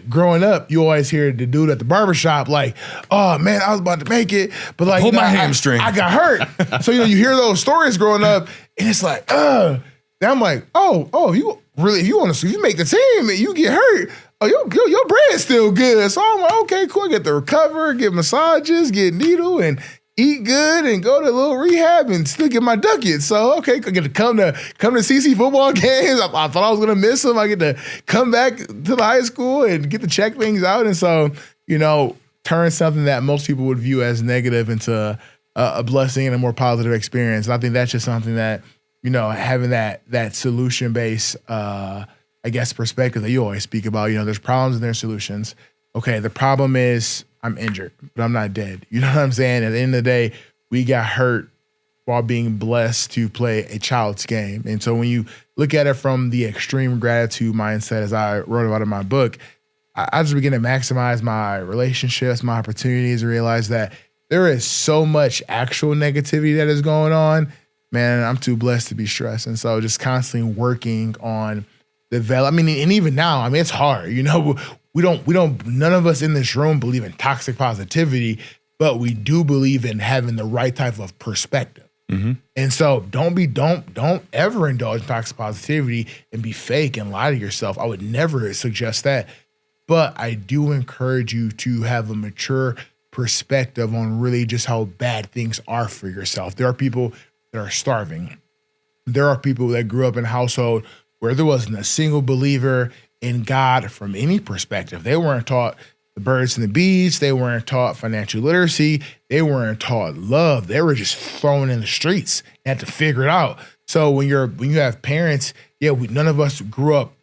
growing up, you always hear the dude at the barbershop like, oh man, I was about to make it, but like, pulled my hamstring. I got hurt. So, you hear those stories growing up, and it's like, then I'm like, if you make the team and you get hurt, your bread's still good. So I'm like, okay, cool. I get to recover, get massages, get needle, and eat good, and go to a little rehab, and still get my ducats. So okay, I get to come to CC football games. I thought I was gonna miss them. I get to come back to the high school and get to check things out, and so turn something that most people would view as negative into a blessing and a more positive experience. And I think that's just something that having that solution based perspective that you always speak about. There's problems and there's solutions. Okay, the problem is I'm injured, but I'm not dead. You know what I'm saying? At the end of the day, we got hurt while being blessed to play a child's game. And so when you look at it from the extreme gratitude mindset, as I wrote about in my book, I just begin to maximize my relationships, my opportunities, and realize that there is so much actual negativity that is going on. Man, I'm too blessed to be stressed. And so just constantly working on and even now, it's hard. We don't, none of us in this room believe in toxic positivity, but we do believe in having the right type of perspective. Mm-hmm. And so don't ever indulge in toxic positivity and be fake and lie to yourself. I would never suggest that. But I do encourage you to have a mature perspective on really just how bad things are for yourself. There are people that are starving. There are people that grew up in a household where there wasn't a single believer in God from any perspective. They weren't taught the birds and the bees. They weren't taught financial literacy. They weren't taught love. They were just thrown in the streets and had to figure it out. So when you have parents, none of us grew up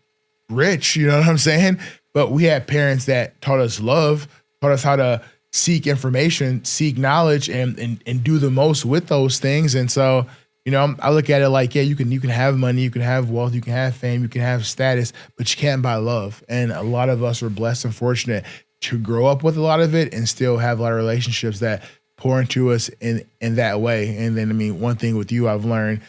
rich, you know what I'm saying? But we had parents that taught us love, taught us how to seek information, seek knowledge, and do the most with those things. And so, I look at it like, yeah, you can have money, you can have wealth, you can have fame, you can have status, but you can't buy love. And a lot of us are blessed and fortunate to grow up with a lot of it and still have a lot of relationships that pour into us in that way. And then, one thing with you I've learned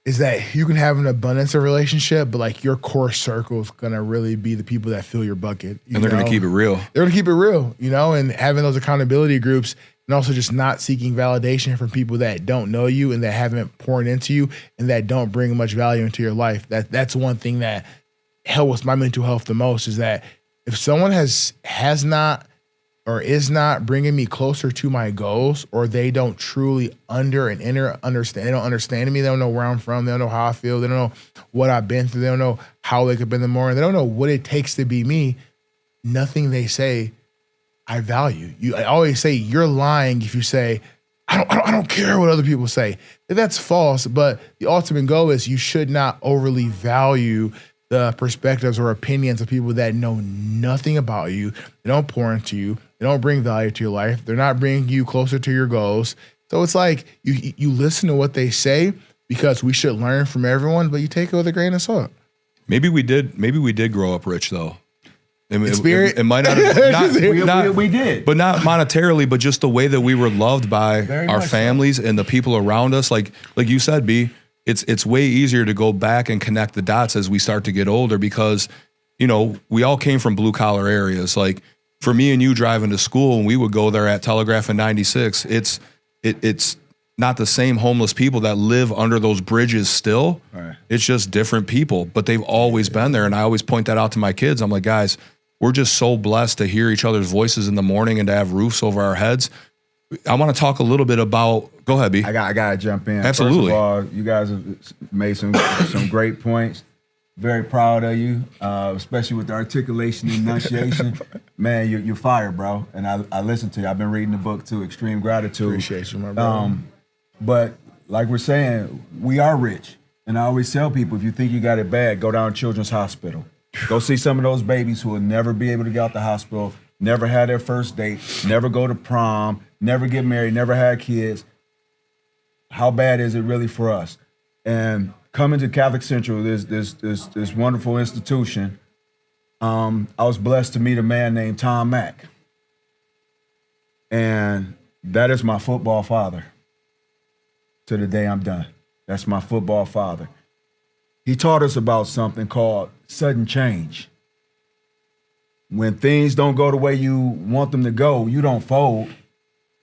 is that you can have an abundance of relationship, but like your core circle is going to really be the people that fill your bucket. And they're going to keep it real. They're going to keep it real, and having those accountability groups and also just not seeking validation from people that don't know you and that haven't poured into you and that don't bring much value into your life. That's one thing that helped with my mental health the most, is that if someone has not or is not bringing me closer to my goals, or they don't truly understand, they don't understand me, they don't know where I'm from, they don't know how I feel, they don't know what I've been through, they don't know how I wake up in the morning, they don't know what it takes to be me, nothing they say I value. I always say you're lying if you say, I don't care what other people say. That's false, but the ultimate goal is you should not overly value the perspectives or opinions of people that know nothing about you. They don't pour into you. They don't bring value to your life. They're not bringing you closer to your goals. So it's like you listen to what they say because we should learn from everyone, but you take it with a grain of salt. Maybe we did grow up rich though. It might not have, we did. But not monetarily, but just the way that we were loved by our families and the people around us. Like you said, B, it's way easier to go back and connect the dots as we start to get older because, we all came from blue collar areas. Like for me and you driving to school, and we would go there at Telegraph and 96, it's not the same homeless people that live under those bridges still. Right. It's just different people, but they've always been there. And I always point that out to my kids. I'm like, guys, we're just so blessed to hear each other's voices in the morning and to have roofs over our heads. I want to talk a little bit about, go ahead, B. I got to jump in. Absolutely. First of all, you guys have made some great points. Very proud of you, especially with the articulation and enunciation. Man, you're fire, bro. And I listen to you. I've been reading the book too, Extreme Gratitude. Appreciate you, my brother. But like we're saying, we are rich. And I always tell people, if you think you got it bad, go down to Children's Hospital. Go see some of those babies who will never be able to get out the hospital, never had their first date, never go to prom, never get married, never had kids. How bad is it really for us? And coming to Catholic Central, this wonderful institution, I was blessed to meet a man named Tom Mack. And that is my football father. To the day I'm done. That's my football father. He taught us about something called sudden change. When things don't go the way you want them to go, you don't fold.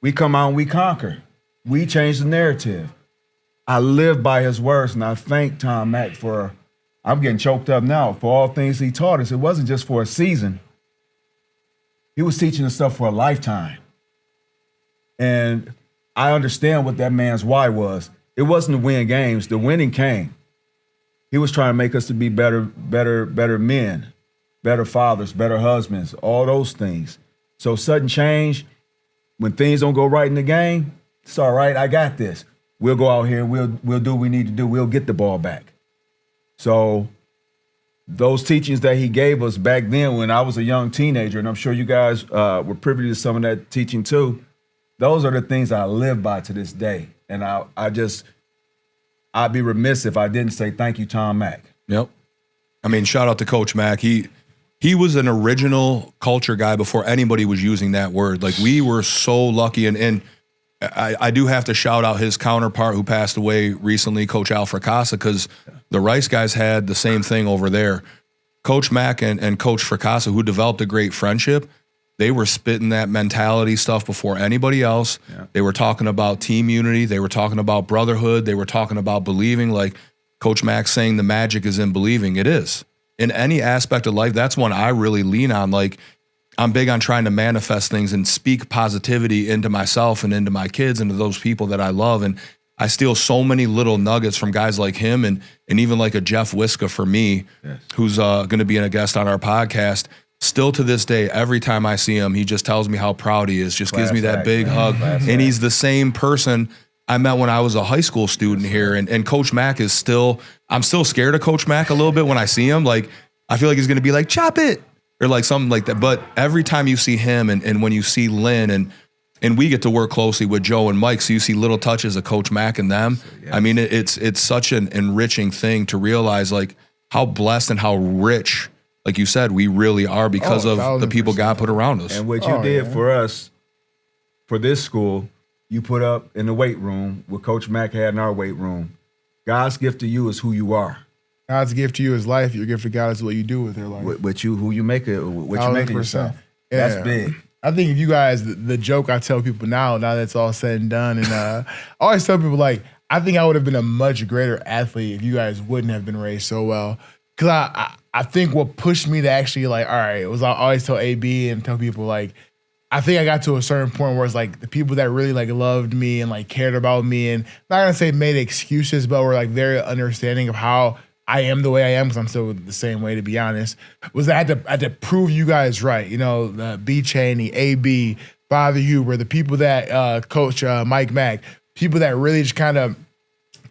We come out and we conquer. We change the narrative. I live by his words, and I thank Tom Mack for, I'm getting choked up now, for all things he taught us. It wasn't just for a season. He was teaching us stuff for a lifetime. And I understand what that man's why was. It wasn't to win games. The winning came. He was trying to make us to be better men, better fathers, better husbands, all those things. So sudden change, when things don't go right in the game, it's all right, I got this. We'll go out here, we'll do what we need to do, we'll get the ball back. So those teachings that he gave us back then when I was a young teenager, and I'm sure you guys were privy to some of that teaching too, those are the things I live by to this day. And I'd be remiss if I didn't say thank you, Tom Mack. Yep. I mean, shout out to Coach Mack. He was an original culture guy before anybody was using that word. Like, we were so lucky. And I do have to shout out his counterpart who passed away recently, Coach Al Fracassa, because the Rice guys had the same thing over there. Coach Mack and Coach Fracassa, who developed a great friendship, they were spitting that mentality stuff before anybody else. Yeah. They were talking about team unity. They were talking about brotherhood. They were talking about believing. Like Coach Mack saying the magic is in believing. It is. In any aspect of life, that's one I really lean on. Like, I'm big on trying to manifest things and speak positivity into myself and into my kids and to those people that I love. And I steal so many little nuggets from guys like him and even like a Jeff Wiska for me, yes, who's going to be a guest on our podcast. Still to this day, every time I see him, he just tells me how proud he is, just gives me that big hug. And he's the same person I met when I was a high school student here. And Coach Mack is still, I'm still scared of Coach Mack a little bit when I see him. Like, I feel like he's going to be like, chop it, or like something like that. But every time you see him and when you see Lynn, and And we get to work closely with Joe and Mike, so you see little touches of Coach Mack and them. I mean, it's such an enriching thing to realize, like, how blessed and how rich, like you said, we really are because of the people God put around us. And what you did for us, for this school, you put up in the weight room, what Coach Mack had in our weight room. God's gift to you is who you are. God's gift to you is life. Your gift to God is what you do with your life. What you, who you make it, what you make it yourself. Yeah. That's big. I think if you guys, the joke I tell people now that it's all said and done, and I always tell people, like, I think I would have been a much greater athlete if you guys wouldn't have been raised so well. Because I think what pushed me to actually, like, all right, it was I always tell AB and tell people, like, I think I got to a certain point where it's like the people that really like loved me and like cared about me and not gonna say made excuses, but were like very understanding of how I am the way I am, because I'm still the same way, to be honest, was that I had to prove you guys right. You know, B. Chaney, AB, Father Huber, the people that Coach Mike Mack, people that really just kind of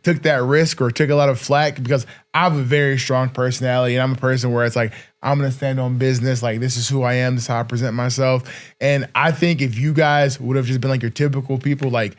took that risk or took a lot of flack, because I have a very strong personality and I'm a person where it's like, I'm going to stand on business. Like, this is who I am. This is how I present myself. And I think if you guys would have just been like your typical people, like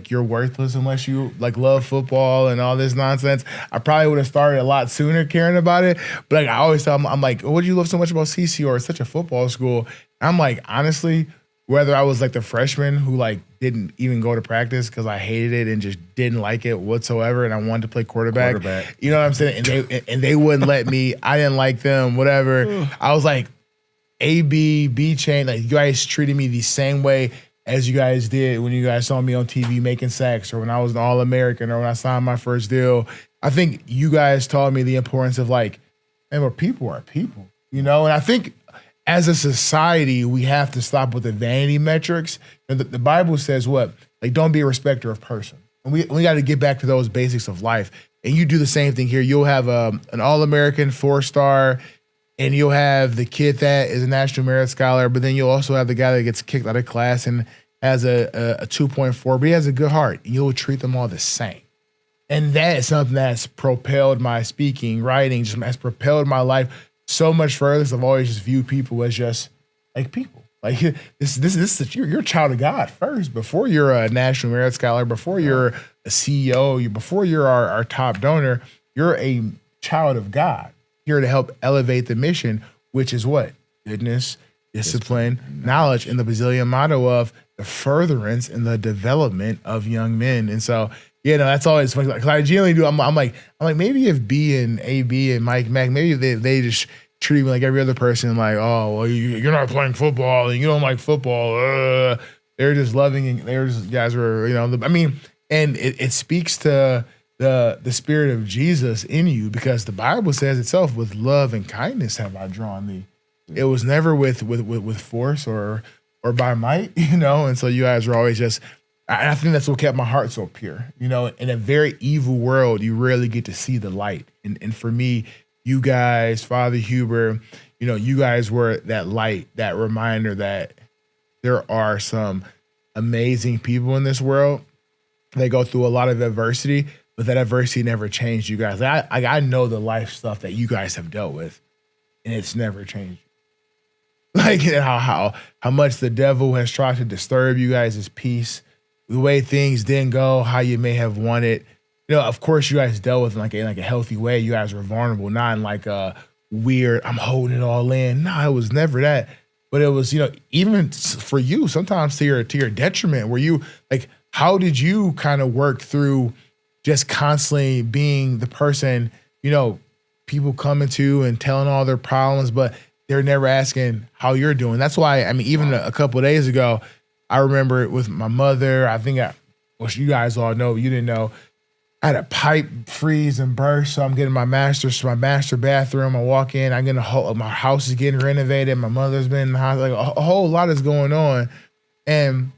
you're worthless unless you like love football and all this nonsense, I probably would have started a lot sooner caring about it. But like I always tell them, I'm like, what do you love so much about CC or such a football school? I'm like, honestly, whether I was like the freshman who like didn't even go to practice because I hated it and just didn't like it whatsoever, and I wanted to play quarterback. You know what I'm saying? And they wouldn't let me. I didn't like them. Whatever. I was like, AB, B Chain, like you guys treated me the same way as you guys did when you guys saw me on TV making sacks, or when I was an All-American, or when I signed my first deal. I think you guys taught me the importance of like, man, but people are people, you know? And I think as a society, we have to stop with the vanity metrics. And the Bible says what? Like, don't be a respecter of person. And we got to get back to those basics of life. And you do the same thing here. You'll have an All-American 4-star, and you'll have the kid that is a National Merit Scholar, but then you'll also have the guy that gets kicked out of class and has a 2.4, but he has a good heart. And you'll treat them all the same. And that is something that's propelled my speaking, writing, just has propelled my life so much further. So I've always just viewed people as just like people. Like this you're a child of God first, before you're a National Merit Scholar, before you're a CEO, before you're our top donor, you're a child of God, here to help elevate the mission, which is what? Goodness, discipline, knowledge, and the Basilian motto of the furtherance and the development of young men. And so, you know, that's always funny. Because I generally do. I'm like, maybe if B and AB and Mike Mack, maybe they just treat me like every other person, like, oh, well, you're not playing football and you don't like football. They're just loving, and they're just guys were, you know, I mean, and it speaks to the spirit of Jesus in you, because the Bible says itself, with love and kindness have I drawn thee. It was never with force or by might, you know. And so you guys are always just, I think that's what kept my heart so pure. You know, in a very evil world, you rarely get to see the light. And for me, you guys, Father Huber, you know, you guys were that light, that reminder that there are some amazing people in this world. They go through a lot of adversity, but that adversity never changed you guys. I know the life stuff that you guys have dealt with, and it's never changed. Like, you know, how much the devil has tried to disturb you guys' peace, the way things didn't go how you may have wanted. You know, of course, you guys dealt with it in like a healthy way. You guys were vulnerable, not in like a weird, I'm holding it all in. No, it was never that. But it was, you know, even for you, sometimes to your detriment, where you, like, how did you kind of work through just constantly being the person, you know, people coming to and telling all their problems, but they're never asking how you're doing? That's why, I mean, even a couple of days ago, I remember it with my mother. I think, well, you guys all know, you didn't know, I had a pipe freeze and burst, so I'm getting my master bathroom. I walk in, I get my house is getting renovated. My mother's been in the house. Like a whole lot is going on, and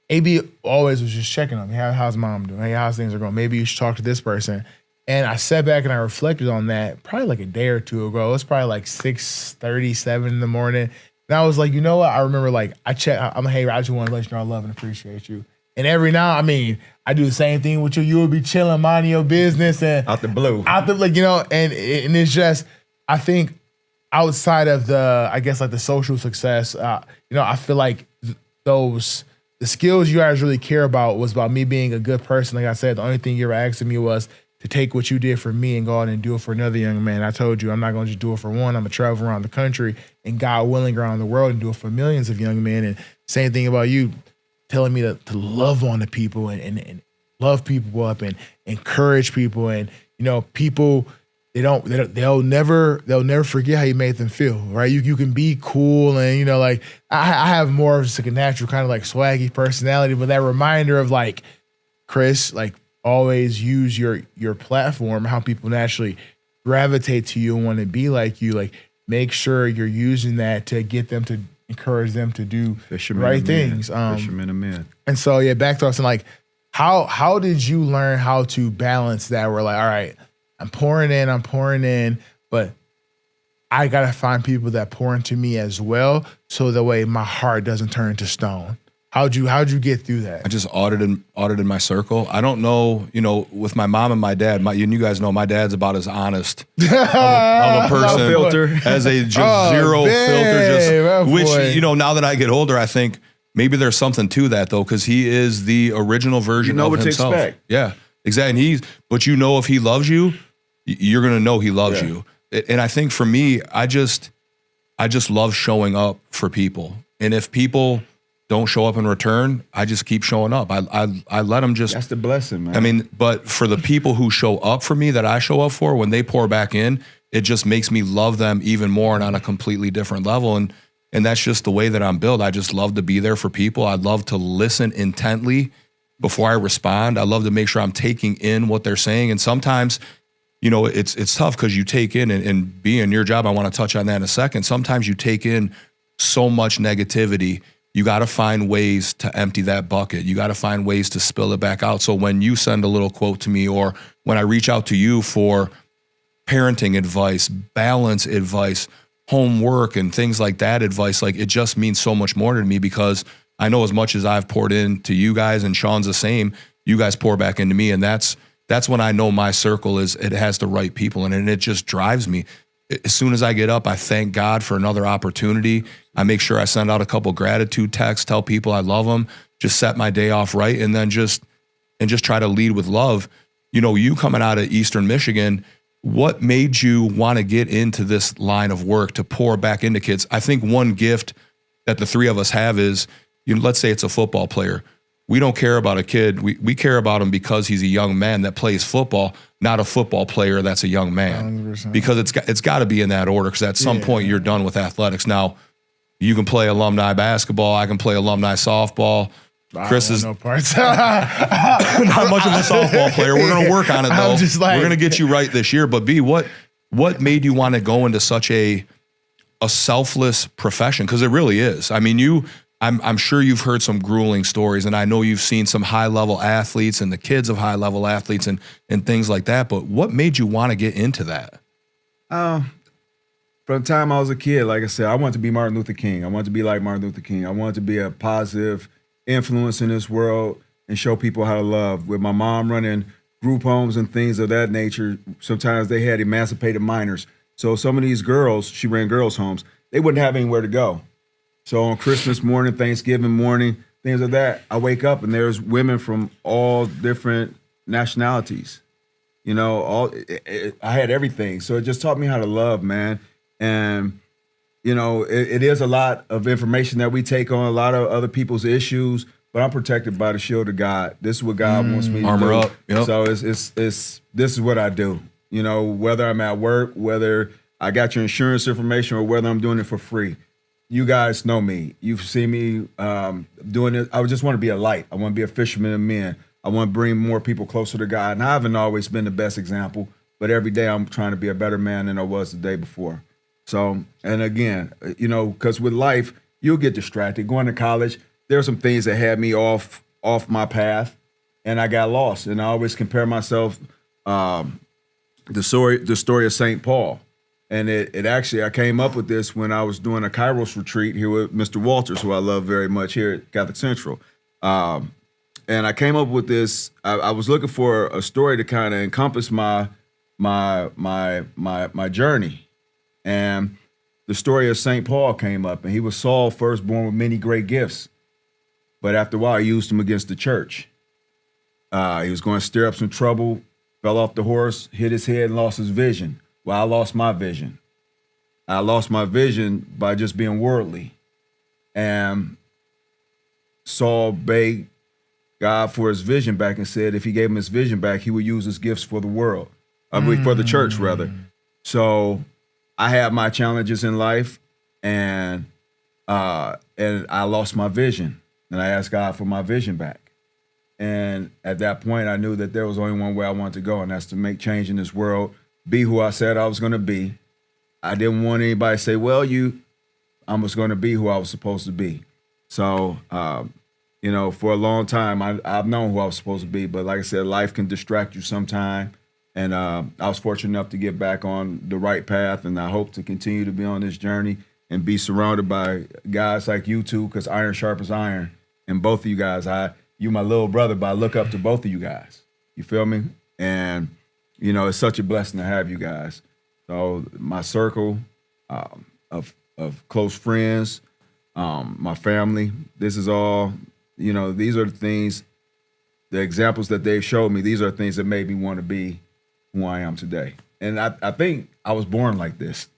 AB always was just checking on me. How's mom doing? Hey, how's things are going? Maybe you should talk to this person. And I sat back and I reflected on that probably like a day or two ago. It was probably like 6:37 in the morning. And I was like, you know what? I remember, like, I'm like, hey, I just want to let you know I love and appreciate you. And every now, I mean, I do the same thing with you. You will be chilling, minding your business. And out the blue. Like, you know, and it's just, I think outside of the, I guess, like the social success, you know, I feel like those the skills you guys really care about was about me being a good person. Like I said, the only thing you ever asked of me was to take what you did for me and go out and do it for another young man. I told you I'm not going to just do it for one. I'm going to travel around the country and, God willing, around the world and do it for millions of young men. And same thing about you, telling me to love on the people and love people up and encourage people. And, you know, people, they'll never forget how you made them feel, right? You can be cool and, you know, like I have more of just like a natural kind of like swaggy personality, but that reminder of like, Chris, like, always use your platform, how people naturally gravitate to you and want to be like you. Like, make sure you're using that to get them, to encourage them to do right things. Fishermen and men. And so, yeah, back to us and like, how did you learn how to balance that? We're like, all right, I'm pouring in, but I gotta find people that pour into me as well, so the way my heart doesn't turn to stone. How'd you get through that? I just audited my circle. I don't know, you know, with my mom and my dad, you guys know my dad's about as honest of a person filter. as a just zero filter. Which, you know, now that I get older, I think maybe there's something to that though, because he is the original version of himself. To expect. Yeah, exactly. And but you know, if he loves you, you're gonna know he loves you. And I think for me, I just love showing up for people, and if people don't show up in return, I just keep showing up. I let them just. That's the blessing, man. I mean, but for the people who show up for me that I show up for, when they pour back in, it just makes me love them even more and on a completely different level. And that's just the way that I'm built. I just love to be there for people. I love to listen intently before I respond. I love to make sure I'm taking in what they're saying. And sometimes, you know, it's tough because you take in and being your job. I want to touch on that in a second. Sometimes you take in so much negativity. You got to find ways to empty that bucket. You got to find ways to spill it back out. So when you send a little quote to me, or when I reach out to you for parenting advice, balance advice, homework and things like that advice, like, it just means so much more to me, because I know as much as I've poured into you guys, and Sean's the same, you guys pour back into me. And that's when I know my circle it has the right people in it, and it just drives me. As soon as I get up, I thank God for another opportunity. I make sure I send out a couple gratitude texts, tell people I love them, just set my day off right, and then just try to lead with love. You know, you coming out of Eastern Michigan, what made you want to get into this line of work to pour back into kids? I think one gift that the three of us have is, you know, let's say it's a football player. We don't care about a kid. We care about him because he's a young man that plays football, not a football player that's a young man. 100%. Because it's got to be in that order, because at some point you're done with athletics. Now, you can play alumni basketball. I can play alumni softball. Chris is no parts. not much of a softball player. We're going to work on it, though. We're going to get you right this year. But B, what made you want to go into such a selfless profession? Because it really is. I mean, I'm sure you've heard some grueling stories, and I know you've seen some high-level athletes and the kids of high-level athletes and things like that. But what made you want to get into that? From the time I was a kid, like I said, I wanted to be Martin Luther King. I wanted to be like Martin Luther King. I wanted to be a positive influence in this world and show people how to love. With my mom running group homes and things of that nature, sometimes they had emancipated minors. So some of these girls, she ran girls' homes, they wouldn't have anywhere to go. So on Christmas morning, Thanksgiving morning, things like that, I wake up and there's women from all different nationalities. You know, I had everything. So it just taught me how to love, man. And, you know, it is a lot of information that we take on, a lot of other people's issues, but I'm protected by the shield of God. This is what God wants me to Armor do. up. Yep. So this is what I do. You know, whether I'm at work, whether I got your insurance information, or whether I'm doing it for free. You guys know me. You've seen me doing it. I just want to be a light. I want to be a fisherman of men. I want to bring more people closer to God. And I haven't always been the best example, but every day I'm trying to be a better man than I was the day before. So, and again, you know, because with life, you'll get distracted. Going to college, there are some things that had me off my path, and I got lost. And I always compare myself, the story of St. Paul. And it actually, I came up with this when I was doing a Kairos retreat here with Mr. Walters, who I love very much here at Catholic Central. And I came up with this. I was looking for a story to kind of encompass my journey. And the story of St. Paul came up, and he was Saul, firstborn with many great gifts. But after a while, he used them against the church. He was going to stir up some trouble, fell off the horse, hit his head, and lost his vision. Well, I lost my vision. I lost my vision by just being worldly. And Saul begged God for his vision back and said if he gave him his vision back, he would use his gifts for the world. I mean, for the church, rather. So I had my challenges in life, and I lost my vision. And I asked God for my vision back. And at that point, I knew that there was only one way I wanted to go, and that's to make change in this world, be who I said I was going to be. I didn't want anybody to say, well, I was going to be who I was supposed to be. So, for a long time, I've known who I was supposed to be. But like I said, life can distract you sometime. And I was fortunate enough to get back on the right path, and I hope to continue to be on this journey and be surrounded by guys like you two, because iron sharpens iron. And both of you guys, you're my little brother, but I look up to both of you guys. You feel me? And, it's such a blessing to have you guys. So my circle of close friends, my family, this is all, these are the things, the examples that they've showed me, these are things that made me want to be who I am today. And I think I was born like this,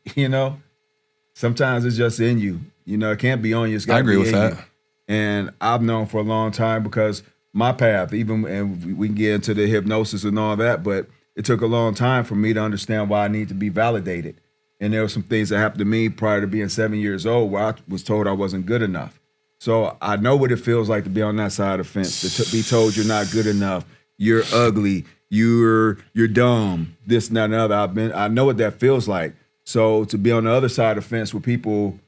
Sometimes it's just in you. It can't be on you. It's got to be in you. I agree with that. And I've known for a long time, because my path, and we can get into the hypnosis and all that, but it took a long time for me to understand why I need to be validated. And there were some things that happened to me prior to being 7 years old where I was told I wasn't good enough. So I know what it feels like to be on that side of the fence, to be told you're not good enough, you're ugly, you're dumb, this and that and the other. I know what that feels like. So to be on the other side of the fence where people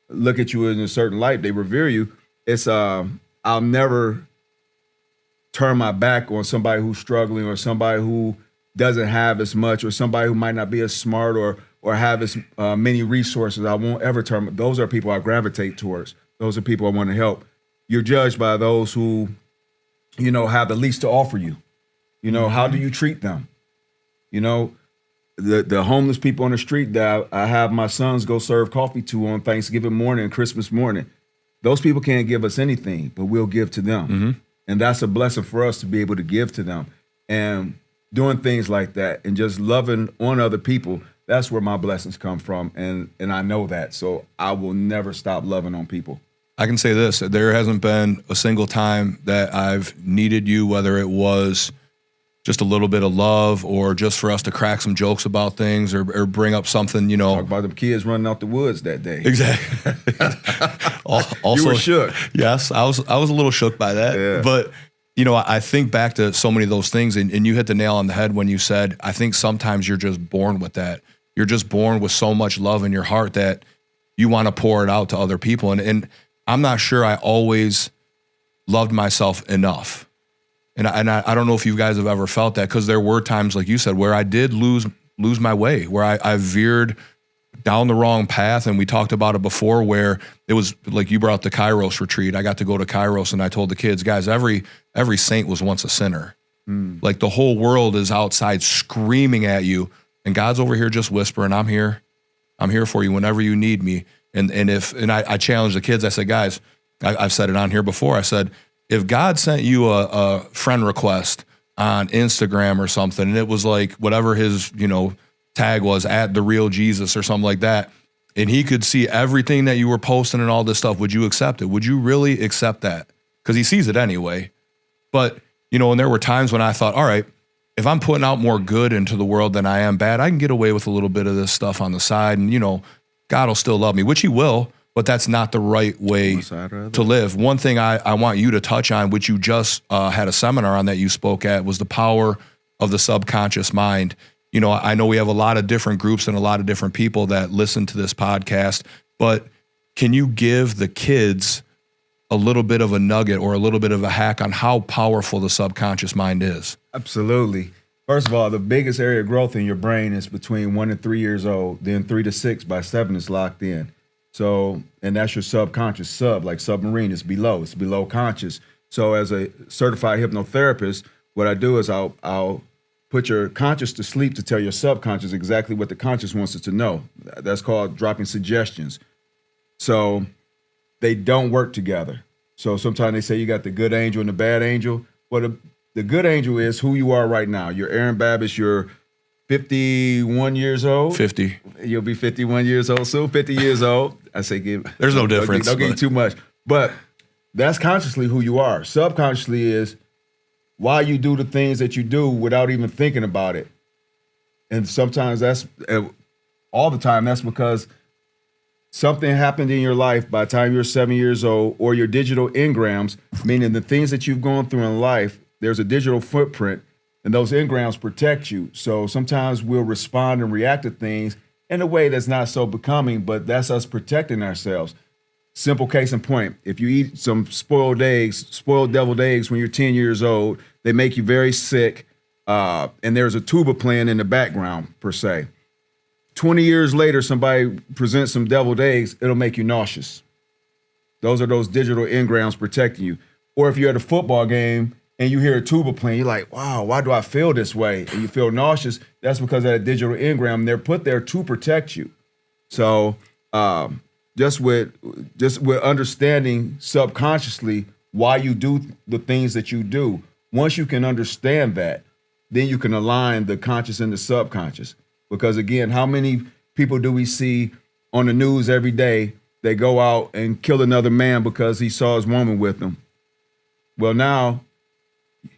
look at you in a certain light, they revere you, it's I'll never turn my back on somebody who's struggling, or somebody who doesn't have as much, or somebody who might not be as smart or have as many resources. I won't ever turn. Those are people I gravitate towards. Those are people I want to help. You're judged by those who, have the least to offer you. How do you treat them? The homeless people on the street that I have my sons go serve coffee to on Thanksgiving morning and Christmas morning. Those people can't give us anything, but we'll give to them. Mm-hmm. And that's a blessing for us to be able to give to them. And doing things like that and just loving on other people, that's where my blessings come from. And I know that. So I will never stop loving on people. I can say this, there hasn't been a single time that I've needed you, whether it was just a little bit of love or just for us to crack some jokes about things or bring up something, Talk about the kids running out the woods that day. Exactly. Also, you were shook. Yes, I was a little shook by that. Yeah. But, I think back to so many of those things, and you hit the nail on the head when you said, I think sometimes you're just born with that. You're just born with so much love in your heart that you want to pour it out to other people. And I'm not sure I always loved myself enough. And I don't know if you guys have ever felt that, because there were times, like you said, where I did lose my way, where I veered down the wrong path. And we talked about it before, where it was like you brought the Kairos retreat. I got to go to Kairos, and I told the kids, guys, every saint was once a sinner. Like the whole world is outside screaming at you, and God's over here just whispering, I'm here for you whenever you need me. And I challenged the kids. I said, guys, I've said it on here before. I said, if God sent you a friend request on Instagram or something, and it was like whatever his, tag was, @TheRealJesus or something like that, and he could see everything that you were posting and all this stuff, would you accept it? Would you really accept that? Because he sees it anyway. But, and there were times when I thought, all right, if I'm putting out more good into the world than I am bad, I can get away with a little bit of this stuff on the side, and, God will still love me, which he will. But that's not the right way to live. One thing I want you to touch on, which you just had a seminar on that you spoke at, was the power of the subconscious mind. I know we have a lot of different groups and a lot of different people that listen to this podcast, but can you give the kids a little bit of a nugget or a little bit of a hack on how powerful the subconscious mind is? Absolutely. First of all, the biggest area of growth in your brain is between 1 and 3 years old. Then 3 to 6, by 7 is locked in. So, and that's your subconscious, like submarine, it's below conscious. So as a certified hypnotherapist, what I do is I'll put your conscious to sleep to tell your subconscious exactly what the conscious wants it to know. That's called dropping suggestions. So they don't work together. So sometimes they say you got the good angel and the bad angel. Well, the good angel is who you are right now. You're Aaron Babbitt. You're 51 years old. 50. You'll be 51 years old soon. 50 years old. I say There's no difference. Don't get too much. But that's consciously who you are. Subconsciously is why you do the things that you do without even thinking about it. And sometimes that's, all the time, that's because something happened in your life by the time you're 7 years old, or your digital engrams, meaning the things that you've gone through in life, there's a digital footprint, and those engrams protect you. So sometimes we'll respond and react to things in a way that's not so becoming, but that's us protecting ourselves. Simple case in point, if you eat some spoiled deviled eggs when you're 10 years old, they make you very sick, and there's a tuba playing in the background, per se. 20 years later, somebody presents some deviled eggs, it'll make you nauseous. Those are those digital engrams protecting you. Or if you're at a football game and you hear a tuba playing, you're like, wow, why do I feel this way? And you feel nauseous, that's because of that digital engram. They're put there to protect you. So just with understanding subconsciously why you do the things that you do, once you can understand that, then you can align the conscious and the subconscious. Because again, how many people do we see on the news every day? They go out and kill another man because he saw his woman with them. Well, now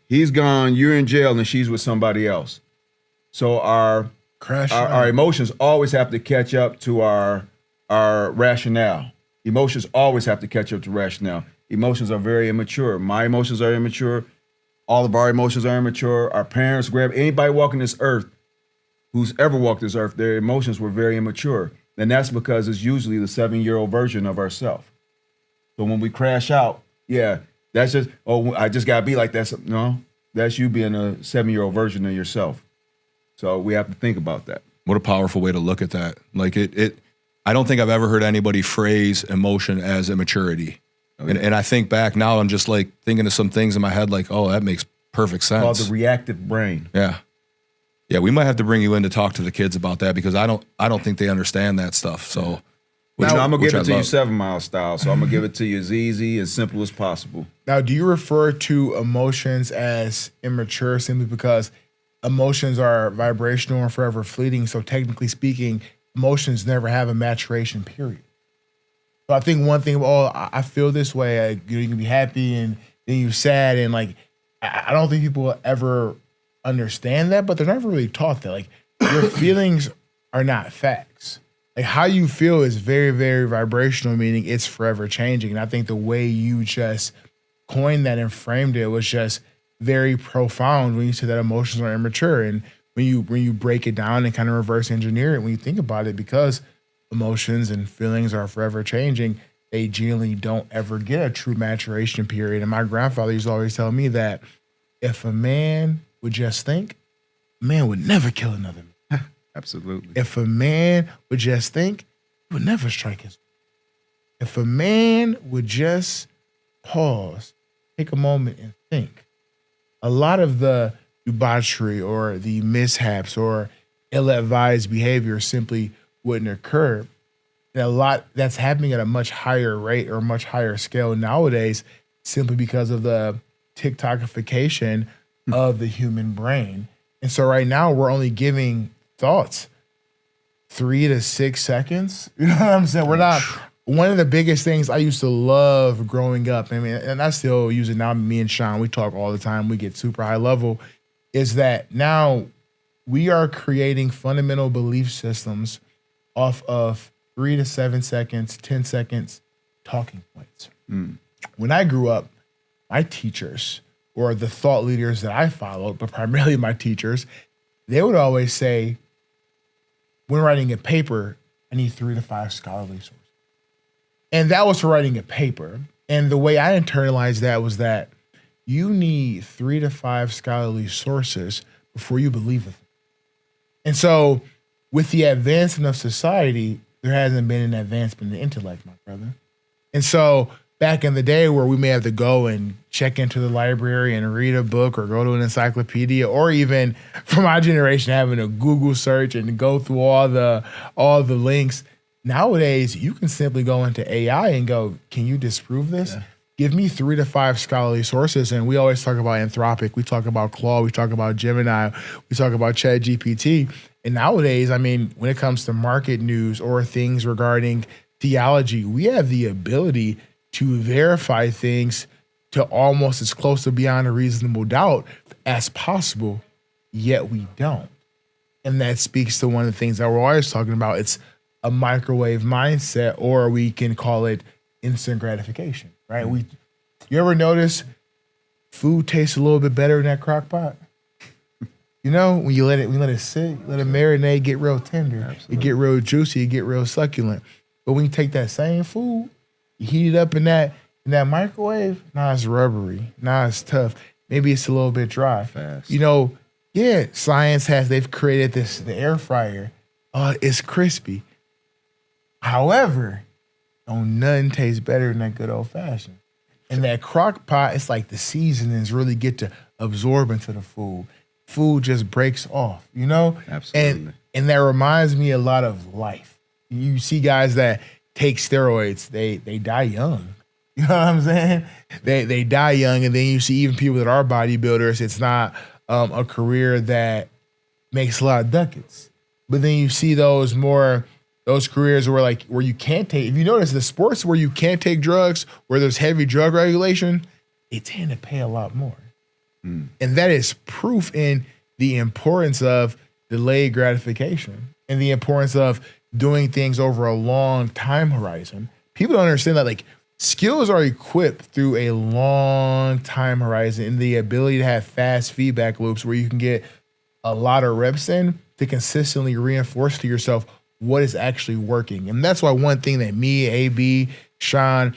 he's gone, you're in jail, and she's with somebody else. So our emotions always have to catch up to our rationale. Emotions always have to catch up to rationale. Emotions are very immature. My emotions are immature. All of our emotions are immature. Our parents, anybody walking this earth who's ever walked this earth, their emotions were very immature. And that's because it's usually the 7-year-old version of ourselves. So when we crash out, yeah, that's just, oh, I just got to be like that. No, that's you being a 7-year-old version of yourself. So we have to think about that. What a powerful way to look at that. Like I don't think I've ever heard anybody phrase emotion as immaturity. Okay. And I think back now, I'm just like thinking of some things in my head like, oh, that makes perfect sense. Called the reactive brain. Yeah. Yeah, we might have to bring you in to talk to the kids about that because I don't think they understand that stuff. So now I'm gonna give it to you 7 Mile style. So I'm gonna give it to you as easy and simple as possible. Now, do you refer to emotions as immature simply because emotions are vibrational and forever fleeting? So technically speaking, emotions never have a maturation period. So I think one thing, I feel this way. You can be happy and then you're sad, and like I don't think people will ever understand that, but they're never really taught that. Like your feelings are not facts. Like how you feel is very, very vibrational, meaning it's forever changing. And I think the way you just coined that and framed it was just very profound when you said that emotions are immature. And when you break it down and kind of reverse engineer it, when you think about it, because emotions and feelings are forever changing, they generally don't ever get a true maturation period. And my grandfather used to always tell me that if a man would just think, a man would never kill another man. Absolutely. If a man would just think, he would never strike his. If a man would just pause, take a moment and think, a lot of the debauchery or the mishaps or ill-advised behavior simply wouldn't occur. And a lot that's happening at a much higher rate or much higher scale nowadays simply because of the TikTokification of the human brain. And so right now we're only giving thoughts 3 to 6 seconds. You know what I'm saying? We're not. One of the biggest things I used to love growing up, I mean, and I still use it now, me and Chane, we talk all the time, we get super high level, is that now we are creating fundamental belief systems off of 3 to 7 seconds, 10 seconds talking points. When I grew up, my teachers, or the thought leaders that I followed, but primarily my teachers, they would always say, when writing a paper, I need 3 to 5 scholarly sources. And that was for writing a paper. And the way I internalized that was that you need 3 to 5 scholarly sources before you believe it. And so with the advancement of society, there hasn't been an advancement in intellect, my brother. And so back in the day where we may have to go and check into the library and read a book or go to an encyclopedia, or even for my generation having a Google search and go through all the links, nowadays you can simply go into AI and go, can you disprove this? Yeah. Give me 3 to 5 scholarly sources, and we always talk about Anthropic, we talk about Claude, we talk about Gemini, we talk about ChatGPT. And nowadays, I mean, when it comes to market news or things regarding theology, we have the ability to verify things to almost as close to beyond a reasonable doubt as possible, yet we don't. And that speaks to one of the things that we're always talking about. It's a microwave mindset, or we can call it instant gratification, right? You ever notice food tastes a little bit better in that crock pot? You know, when you let it sit, let it marinate, get real tender, Absolutely. It get real juicy, it get real succulent. But when you take that same food, you heat it up in that microwave, now it's rubbery, now it's tough. Maybe it's a little bit dry. Fast. You know, yeah, they've created the air fryer. It's crispy. However, nothing tastes better than that good old fashioned. And that crock pot, it's like the seasonings really get to absorb into the food. Food just breaks off, you know? Absolutely. And that reminds me a lot of life. You see guys that take steroids, they die young. You know what I'm saying? They die young, and then you see even people that are bodybuilders, it's not a career that makes a lot of ducats. But then you see those careers where you can't take, if you notice the sports where you can't take drugs, where there's heavy drug regulation, they tend to pay a lot more. And that is proof in the importance of delayed gratification and the importance of doing things over a long time horizon. People don't understand that, like, skills are equipped through a long time horizon and the ability to have fast feedback loops where you can get a lot of reps in to consistently reinforce to yourself what is actually working. And that's why one thing that me, AB, Chane,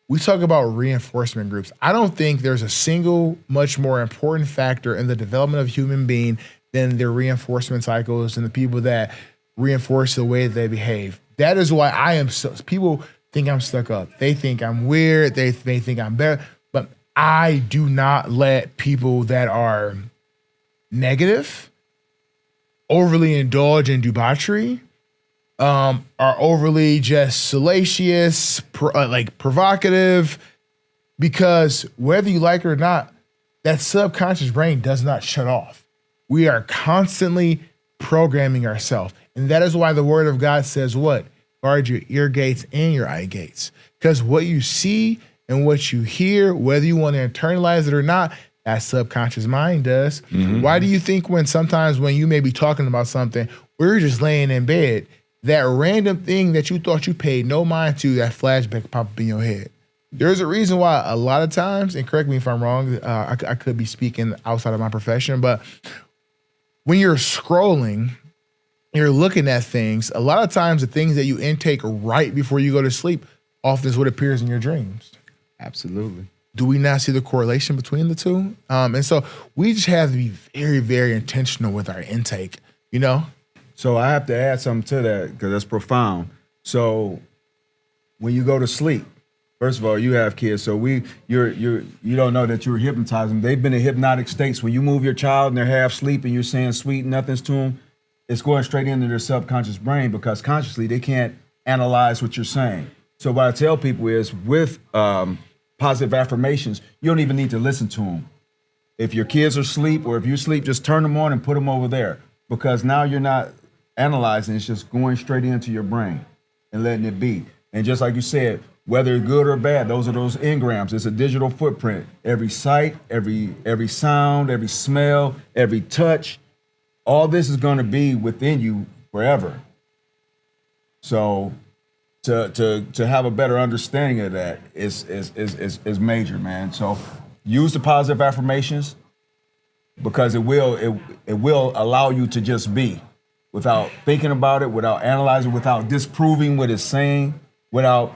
we talk about reinforcement groups. I don't think there's a single much more important factor in the development of a human being than their reinforcement cycles and the people that reinforce the way that they behave. That is why people think I'm stuck up. They think I'm weird. They think I'm better. But I do not let people that are negative, overly indulge in debauchery, are overly just salacious, provocative, because whether you like it or not, that subconscious brain does not shut off. We are constantly programming ourselves. And that is why the word of God says what? Guard your ear gates and your eye gates. Because what you see and what you hear, whether you want to internalize it or not, that subconscious mind does. Mm-hmm. Why do you think when you may be talking about something, or you're just laying in bed, that random thing that you thought you paid no mind to, that flashback pop up in your head? There's a reason why a lot of times, and correct me if I'm wrong, I could be speaking outside of my profession, but when you're scrolling, you're looking at things, a lot of times the things that you intake right before you go to sleep often is what appears in your dreams. Absolutely. Do we not see the correlation between the two? And so we just have to be very, very intentional with our intake, you know? So I have to add something to that because that's profound. So when you go to sleep, first of all, you have kids, so you don't know that you're hypnotizing. They've been in hypnotic states. When you move your child and they're half asleep and you're saying sweet nothings to them, it's going straight into their subconscious brain because consciously they can't analyze what you're saying. So what I tell people is with positive affirmations, you don't even need to listen to them. If your kids are asleep or if you're asleep, just turn them on and put them over there because now you're not analyzing. It's just going straight into your brain and letting it be. And just like you said, whether it's good or bad, those are those engrams. It's a digital footprint. Every sight, every sound, every smell, every touch, all this is going to be within you forever. So to have a better understanding of that is major, man. So use the positive affirmations because it will allow you to just be without thinking about it, without analyzing, without disproving what it's saying, without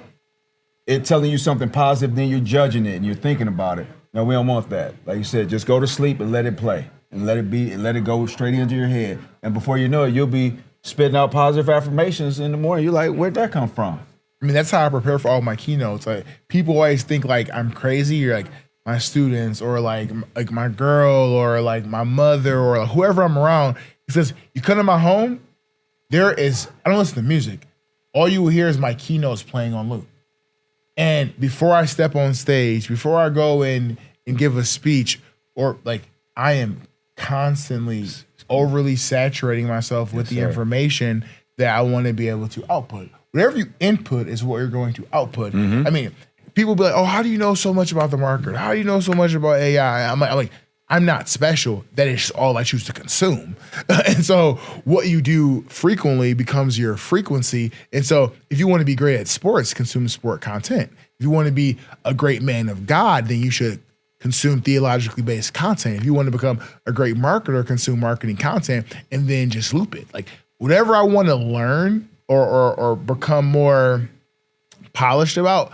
it telling you something positive, then you're judging it and you're thinking about it. No, we don't want that. Like you said, just go to sleep and let it play and let it be and let it go straight into your head. And before you know it, you'll be spitting out positive affirmations in the morning. You're like, where'd that come from? I mean, that's how I prepare for all my keynotes. Like, people always think like I'm crazy, or like my students, or like my girl, or like my mother, or like whoever I'm around. He says, you come to my home, I don't listen to music. All you will hear is my keynotes playing on loop. And before I step on stage, before I go in and give a speech, or like I am constantly overly saturating myself with the information that I want to be able to output. Whatever you input is what you're going to output. I mean, people be like, oh, how do you know so much about the market? How do you know so much about AI? I'm like, I'm not special. That is all I choose to consume. And so what you do frequently becomes your frequency. And so if you want to be great at sports, consume sport content. If you want to be a great man of God, then you should consume theologically based content. If you want to become a great marketer, consume marketing content, and then just loop it. Like whatever I want to learn or become more polished about,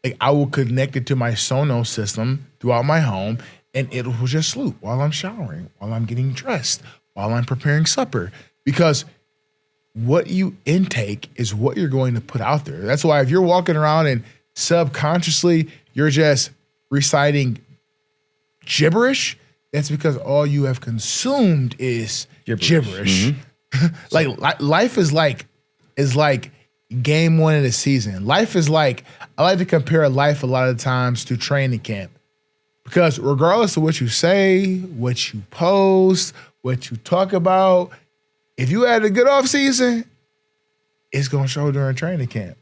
like I will connect it to my Sonos system throughout my home, and it will just loop while I'm showering, while I'm getting dressed, while I'm preparing supper. Because what you intake is what you're going to put out there. That's why if you're walking around and subconsciously you're just reciting gibberish, that's because all you have consumed is gibberish. Like life is like game one of the season. Life is like, I like to compare life a lot of times to training camp. Because regardless of what you say, what you post, what you talk about, if you had a good off season, it's going to show during training camp.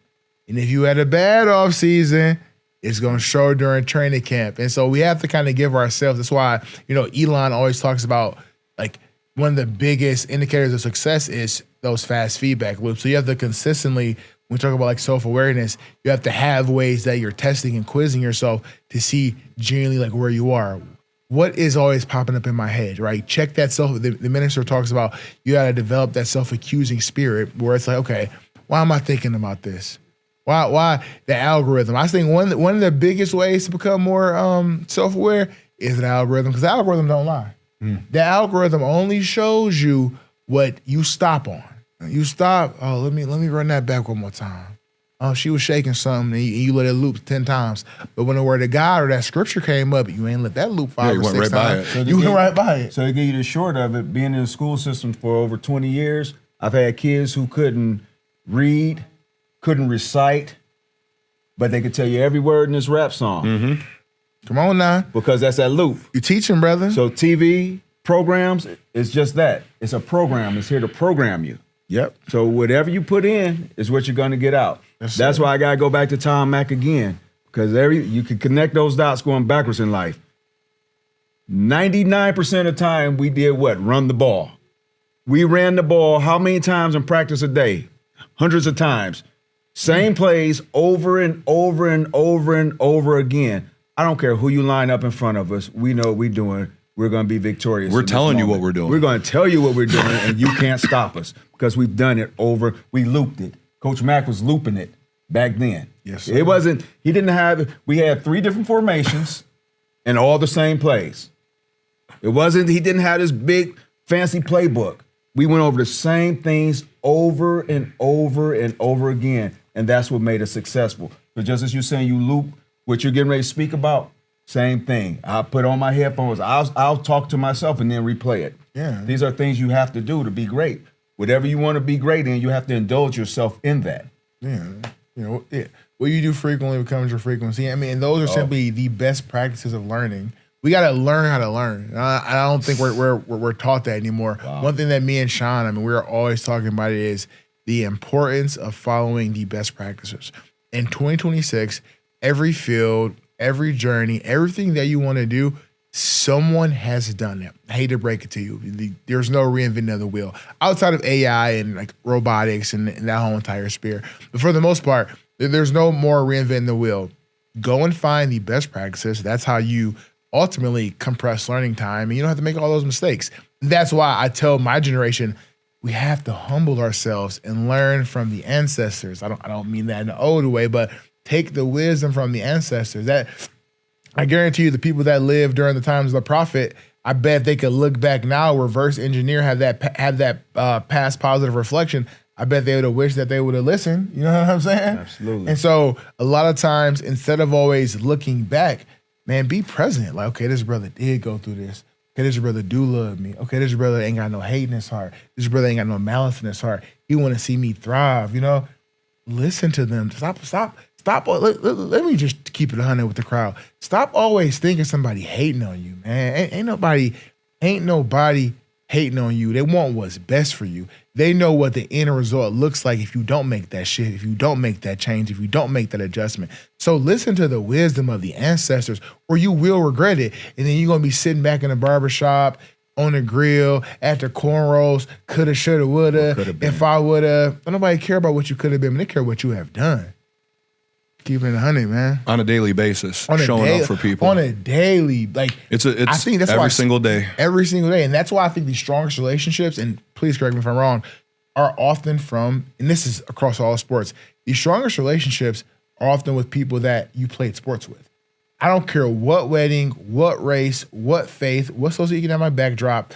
And if you had a bad off season, it's going to show during training camp. And so we have to kind of give ourselves, that's why, Elon always talks about like one of the biggest indicators of success is those fast feedback loops. So you have to consistently, when we talk about like self-awareness, you have to have ways that you're testing and quizzing yourself to see genuinely like where you are. What is always popping up in my head, right? Check that the minister talks about you got to develop that self-accusing spirit where it's like, okay, why am I thinking about this? Why the algorithm? I think one of the biggest ways to become more self-aware is the algorithm, because the algorithm don't lie. The algorithm only shows you what you stop on. You stop, oh, let me run that back one more time. Oh, she was shaking something, and you let it loop 10 times. But when the word of God or that scripture came up, you ain't let that loop 5 or 6 times. So you went right by it. So to give you the short of it, being in the school system for over 20 years, I've had kids who couldn't read, couldn't recite, but they could tell you every word in this rap song. Come on now. Because that's that loop. You teaching, brother. So TV programs, it's just that. It's a program. It's here to program you. Yep. So whatever you put in is what you're going to get out. That's why I got to go back to Tom Mack again, because you can connect those dots going backwards in life. 99% of the time we did what? Run the ball. We ran the ball how many times in practice a day? Hundreds of times. Same plays over and over and over and over again. I don't care who you line up in front of us. We know what we're doing. We're going to be victorious. We're telling you what we're doing. We're going to tell you what we're doing, and you can't stop us because we've done it over. We looped it. Coach Mack was looping it back then. Yes, sir. It wasn't, we had 3 different formations and all the same plays. He didn't have this big fancy playbook. We went over the same things over and over and over again, and that's what made us successful. But just as you're saying, you loop what you're getting ready to speak about, same thing. I'll put on my headphones. I'll talk to myself and then replay it. Yeah. These are things you have to do to be great. Whatever you want to be great in, you have to indulge yourself in that. Yeah. What you do frequently becomes your frequency. I mean, and those are simply the best practices of learning. We got to learn how to learn. I don't think we're taught that anymore. Wow. One thing that me and Chane, we're always talking about it is the importance of following the best practices. In 2026, every field, every journey, everything that you want to do, someone has done it. I hate to break it to you. There's no reinventing of the wheel outside of AI and like robotics and that whole entire sphere. But for the most part, there's no more reinventing the wheel. Go and find the best practices. That's how you ultimately compress learning time, and you don't have to make all those mistakes. That's why I tell my generation, we have to humble ourselves and learn from the ancestors. I don't mean that in an old way, but take the wisdom from the ancestors. That I guarantee you, the people that lived during the times of the prophet, I bet they could look back now, reverse engineer, have that past positive reflection. I bet they would have wished that they would have listened. You know what I'm saying? Absolutely. And so a lot of times, instead of always looking back, man, be present. Like, okay, this brother did go through this. Okay, this brother do love me. Okay, this brother ain't got no hate in his heart. This brother ain't got no malice in his heart. He want to see me thrive. Listen to them. Stop stop. Let me just keep it 100 with the crowd. Stop always thinking somebody hating on you, man. Ain't nobody hating on you. They want what's best for you. They know what the end result looks like if you don't make that shift, if you don't make that change, if you don't make that adjustment. So listen to the wisdom of the ancestors, or you will regret it. And then you're going to be sitting back in the barbershop, on the grill, at the cornrows, coulda, shoulda, woulda, if I woulda. Don't nobody care about what you could have been, but they care what you have done. Keep it 100, man. On a daily basis, showing up for people. On a daily, like it's I think that's every single day. Every single day. And that's why I think the strongest relationships, and please correct me if I'm wrong, are often from, and this is across all sports, the strongest relationships are often with people that you played sports with. I don't care what wedding, what race, what faith, what socioeconomic backdrop.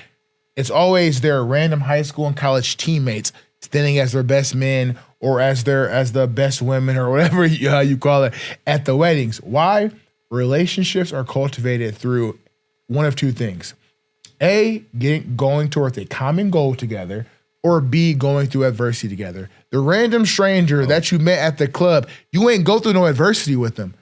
It's always their random high school and college teammates standing as their best men or as the best women or whatever you call it at the weddings. Why? Relationships are cultivated through one of two things. A, going towards a common goal together, or B, going through adversity together. The random stranger that you met at the club, you ain't go through no adversity with them.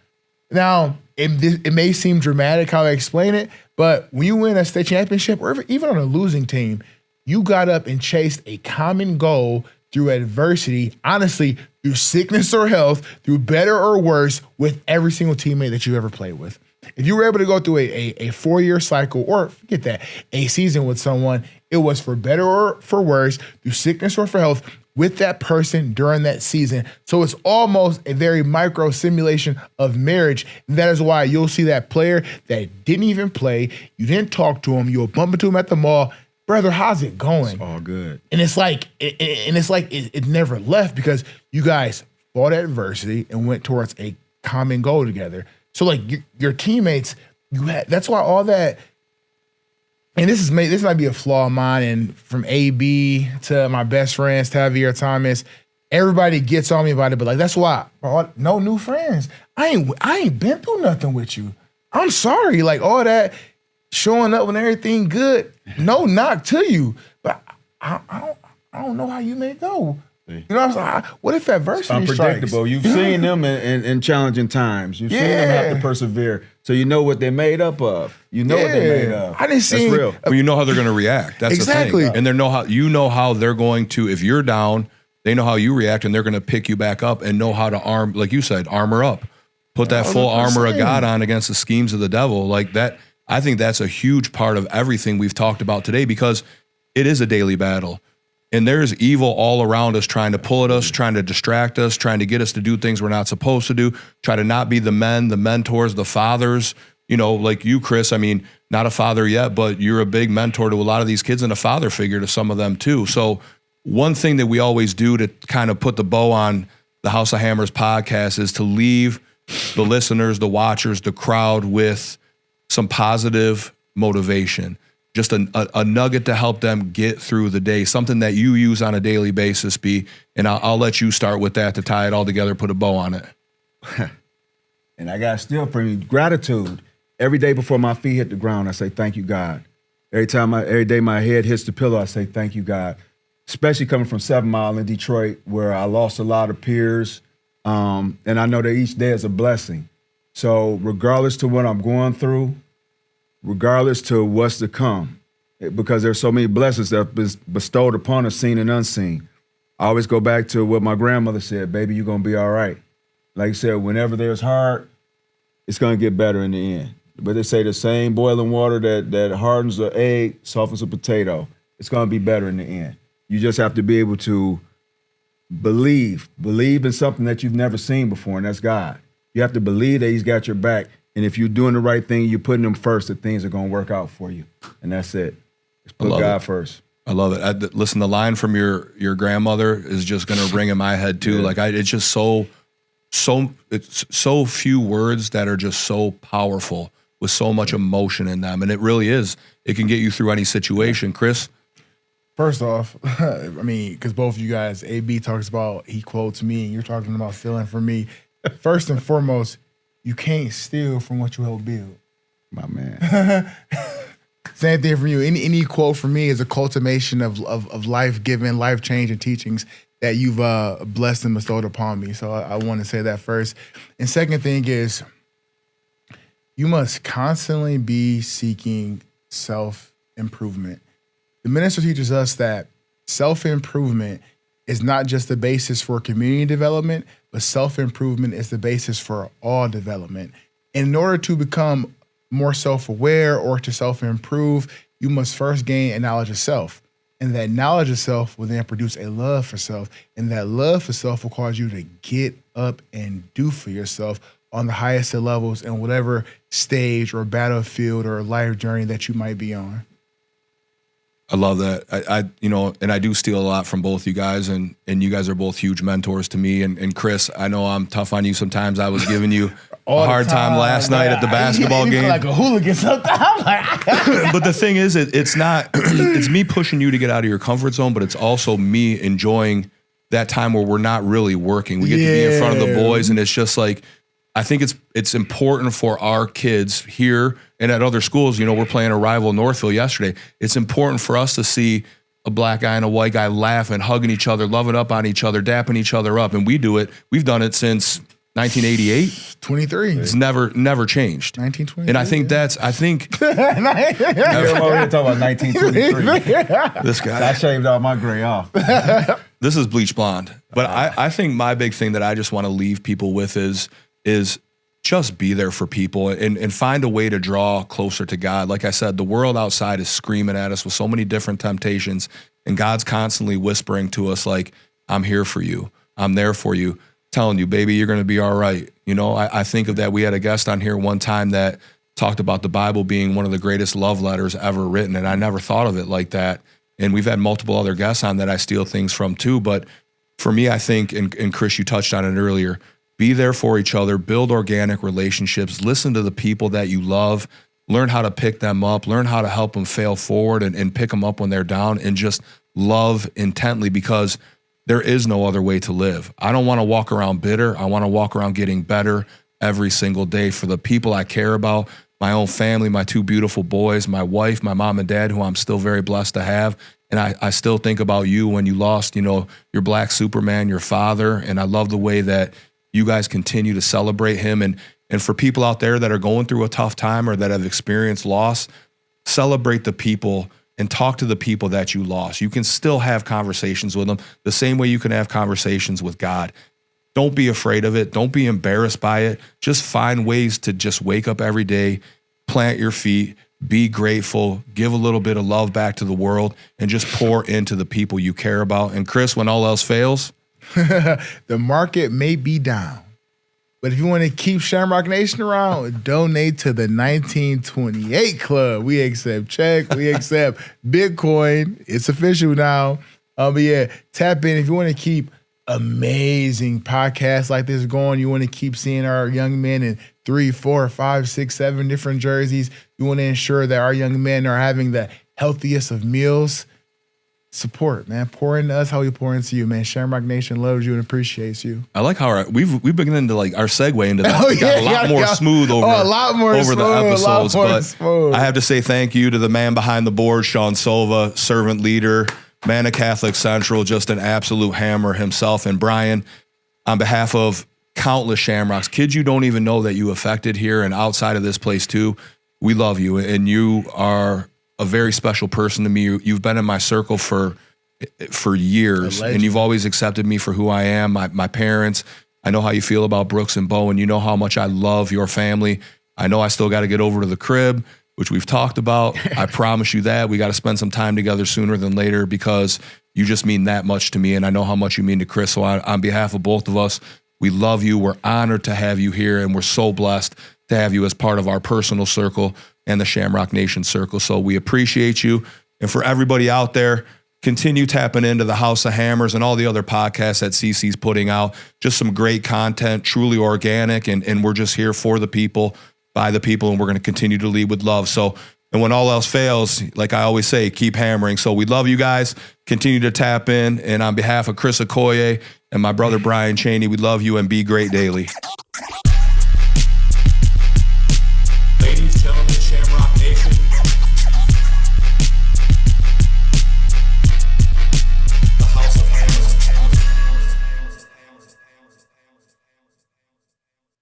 Now, it may seem dramatic how I explain it, but when you win a state championship or even on a losing team, you got up and chased a common goal through adversity, honestly, through sickness or health, through better or worse, with every single teammate that you ever played with. If you were able to go through a 4-year cycle, or forget that, a season with someone, it was for better or for worse, through sickness or for health, with that person during that season. So it's almost a very micro simulation of marriage. And that is why you'll see that player that didn't even play, you didn't talk to him, you'll bump into him at the mall. Brother, how's it going? It's all good. And it's like it never left because you guys fought adversity and went towards a common goal together. So like your teammates, that's why all that. And this might be a flaw of mine, and from AB to my best friends, Tavier, Thomas, everybody gets on me about it. But like that's why no new friends. I ain't been through nothing with you. I'm sorry. Like all that showing up when everything good, no knock to you. But I don't know how you may go. You know what I'm saying? What if adversity unpredictable. Strikes? You've seen them in challenging times. You've seen them have to persevere. So you know what they're made up of. You know what they're made of. I didn't see. That's real. Well, you know how they're going to react. That's exactly. the thing. And you know how they're going to, if you're down, they know how you react, and they're going to pick you back up and know how to like you said, armor up. Put that full armor of God on against the schemes of the devil. Like that, I think that's a huge part of everything we've talked about today, because it is a daily battle. And there's evil all around us trying to pull at us, trying to distract us, trying to get us to do things we're not supposed to do, try to not be the men, the mentors, the fathers, like you, Chris. I mean, not a father yet, but you're a big mentor to a lot of these kids and a father figure to some of them too. So one thing that we always do to kind of put the bow on the House of Hammers podcast is to leave the listeners, the watchers, the crowd with some positive motivation. Just a nugget to help them get through the day, something that you use on a daily basis, B. And I'll let you start with that to tie it all together, put a bow on it. And I got still for me gratitude. Every day before my feet hit the ground, I say, thank you, God. Every day my head hits the pillow, I say, thank you, God. Especially coming from 7 Mile in Detroit, where I lost a lot of peers. And I know that each day is a blessing. So regardless to what I'm going through, regardless to what's to come, because there's so many blessings that have been bestowed upon us, seen and unseen. I always go back to what my grandmother said, baby, you're going to be all right. Like I said, whenever there's hard, it's going to get better in the end. But they say the same boiling water that hardens an egg, softens a potato, it's going to be better in the end. You just have to be able to believe in something that you've never seen before, and that's God. You have to believe that he's got your back. And if you're doing the right thing, you're putting them first, that things are going to work out for you. And that's it. Just put God first. I love it. Listen, the line from your grandmother is just going to ring in my head too. Yeah. Like it's just it's so few words that are just so powerful with so much emotion in them. And it really is. It can get you through any situation. Chris? First off, I mean, because both of you guys, AB talks about, he quotes me, and you're talking about stealing from me. First and foremost, you can't steal from what you help build. My man. Same thing for you. Any quote from me is a cultivation of life-giving, life-changing teachings that you've blessed and bestowed upon me. So I want to say that first. And second thing is, you must constantly be seeking self-improvement. The minister teaches us that self-improvement is not just the basis for community development, but self-improvement is the basis for all development. In order to become more self-aware or to self-improve, you must first gain a knowledge of self. And that knowledge of self will then produce a love for self. And that love for self will cause you to get up and do for yourself on the highest of levels in whatever stage or battlefield or life journey that you might be on. I love that. And I do steal a lot from both you guys, and you guys are both huge mentors to me. And Chris, I know I'm tough on you sometimes. I was giving you a hard time last night at the basketball game. Feel like a hooligan sometimes. I'm like, but the thing is, it's not, it's me pushing you to get out of your comfort zone, but it's also me enjoying that time where we're not really working. We get to be in front of the boys, and it's just like, I think it's important for our kids here and at other schools. You know, we're playing a rival Northville yesterday. It's important for us to see a black guy and a white guy laughing, hugging each other, loving up on each other, dapping each other up. And we do it. We've done it since 1988. 23. It's never changed. 1923. And I think We're over here talking about 1923. this guy. I shaved all my gray off. This is bleach blonde. But I think my big thing that I just want to leave people with is just be there for people and find a way to draw closer to God. Like I said, the world outside is screaming at us with so many different temptations, and God's constantly whispering to us like, I'm here for you. I'm there for you, telling you, baby, you're going to be all right. You know, I think of that. We had a guest on here one time that talked about the Bible being one of the greatest love letters ever written, and I never thought of it like that. And we've had multiple other guests on that I steal things from too. But for me, I think, and Chris, you touched on it earlier, be there for each other, build organic relationships, listen to the people that you love, learn how to pick them up, learn how to help them fail forward and pick them up when they're down, and just love intently, because there is no other way to live. I don't want to walk around bitter. I want to walk around getting better every single day for the people I care about, my own family, my two beautiful boys, my wife, my mom and dad, who I'm still very blessed to have. And I still think about you when you lost, you know, your black Superman, your father. And I love the way that you guys continue to celebrate him. And for people out there that are going through a tough time or that have experienced loss, celebrate the people and talk to the people that you lost. You can still have conversations with them the same way you can have conversations with God. Don't be afraid of it. Don't be embarrassed by it. Just find ways to just wake up every day, plant your feet, be grateful, give a little bit of love back to the world, and just pour into the people you care about. And Chris, when all else fails, the market may be down, but if you want to keep Shamrock Nation around, donate to the 1928 Club. We accept check. We accept Bitcoin. It's official now. But yeah, tap in if you want to keep amazing podcasts like this going. You want to keep seeing our young men in 3, 4, 5, 6, 7 different jerseys. You want to ensure that our young men are having the healthiest of meals. Support, man. Pour into us how we pour into you, man. Shamrock Nation loves you and appreciates you. I like how we've begun to like our segue into that. We got a lot more smooth over the episodes. But I have to say thank you to the man behind the board, Sean Silva, servant leader, man of Catholic Central, just an absolute hammer himself. And Brian, on behalf of countless Shamrocks, kids you don't even know that you affected here and outside of this place too, we love you, and you are a very special person to me. You've been in my circle for years, and you've always accepted me for who I am. My parents, I know how you feel about Brooks and Bo, and you know how much I love your family. I know I still got to get over to the crib, which we've talked about. I promise you that. We got to spend some time together sooner than later, because you just mean that much to me, and I know how much you mean to Chris. So on behalf of both of us, we love you. We're honored to have you here, and we're so blessed to have you as part of our personal circle and the Shamrock Nation circle. So we appreciate you. And for everybody out there, continue tapping into the House of Hammers and all the other podcasts that CC's putting out. Just some great content, truly organic, and we're just here for the people, by the people, and we're going to continue to lead with love. So, and when all else fails, like I always say, keep hammering. So we love you guys. Continue to tap in. And on behalf of Chris Okoye and my brother Brian Chaney, we love you, and be great daily.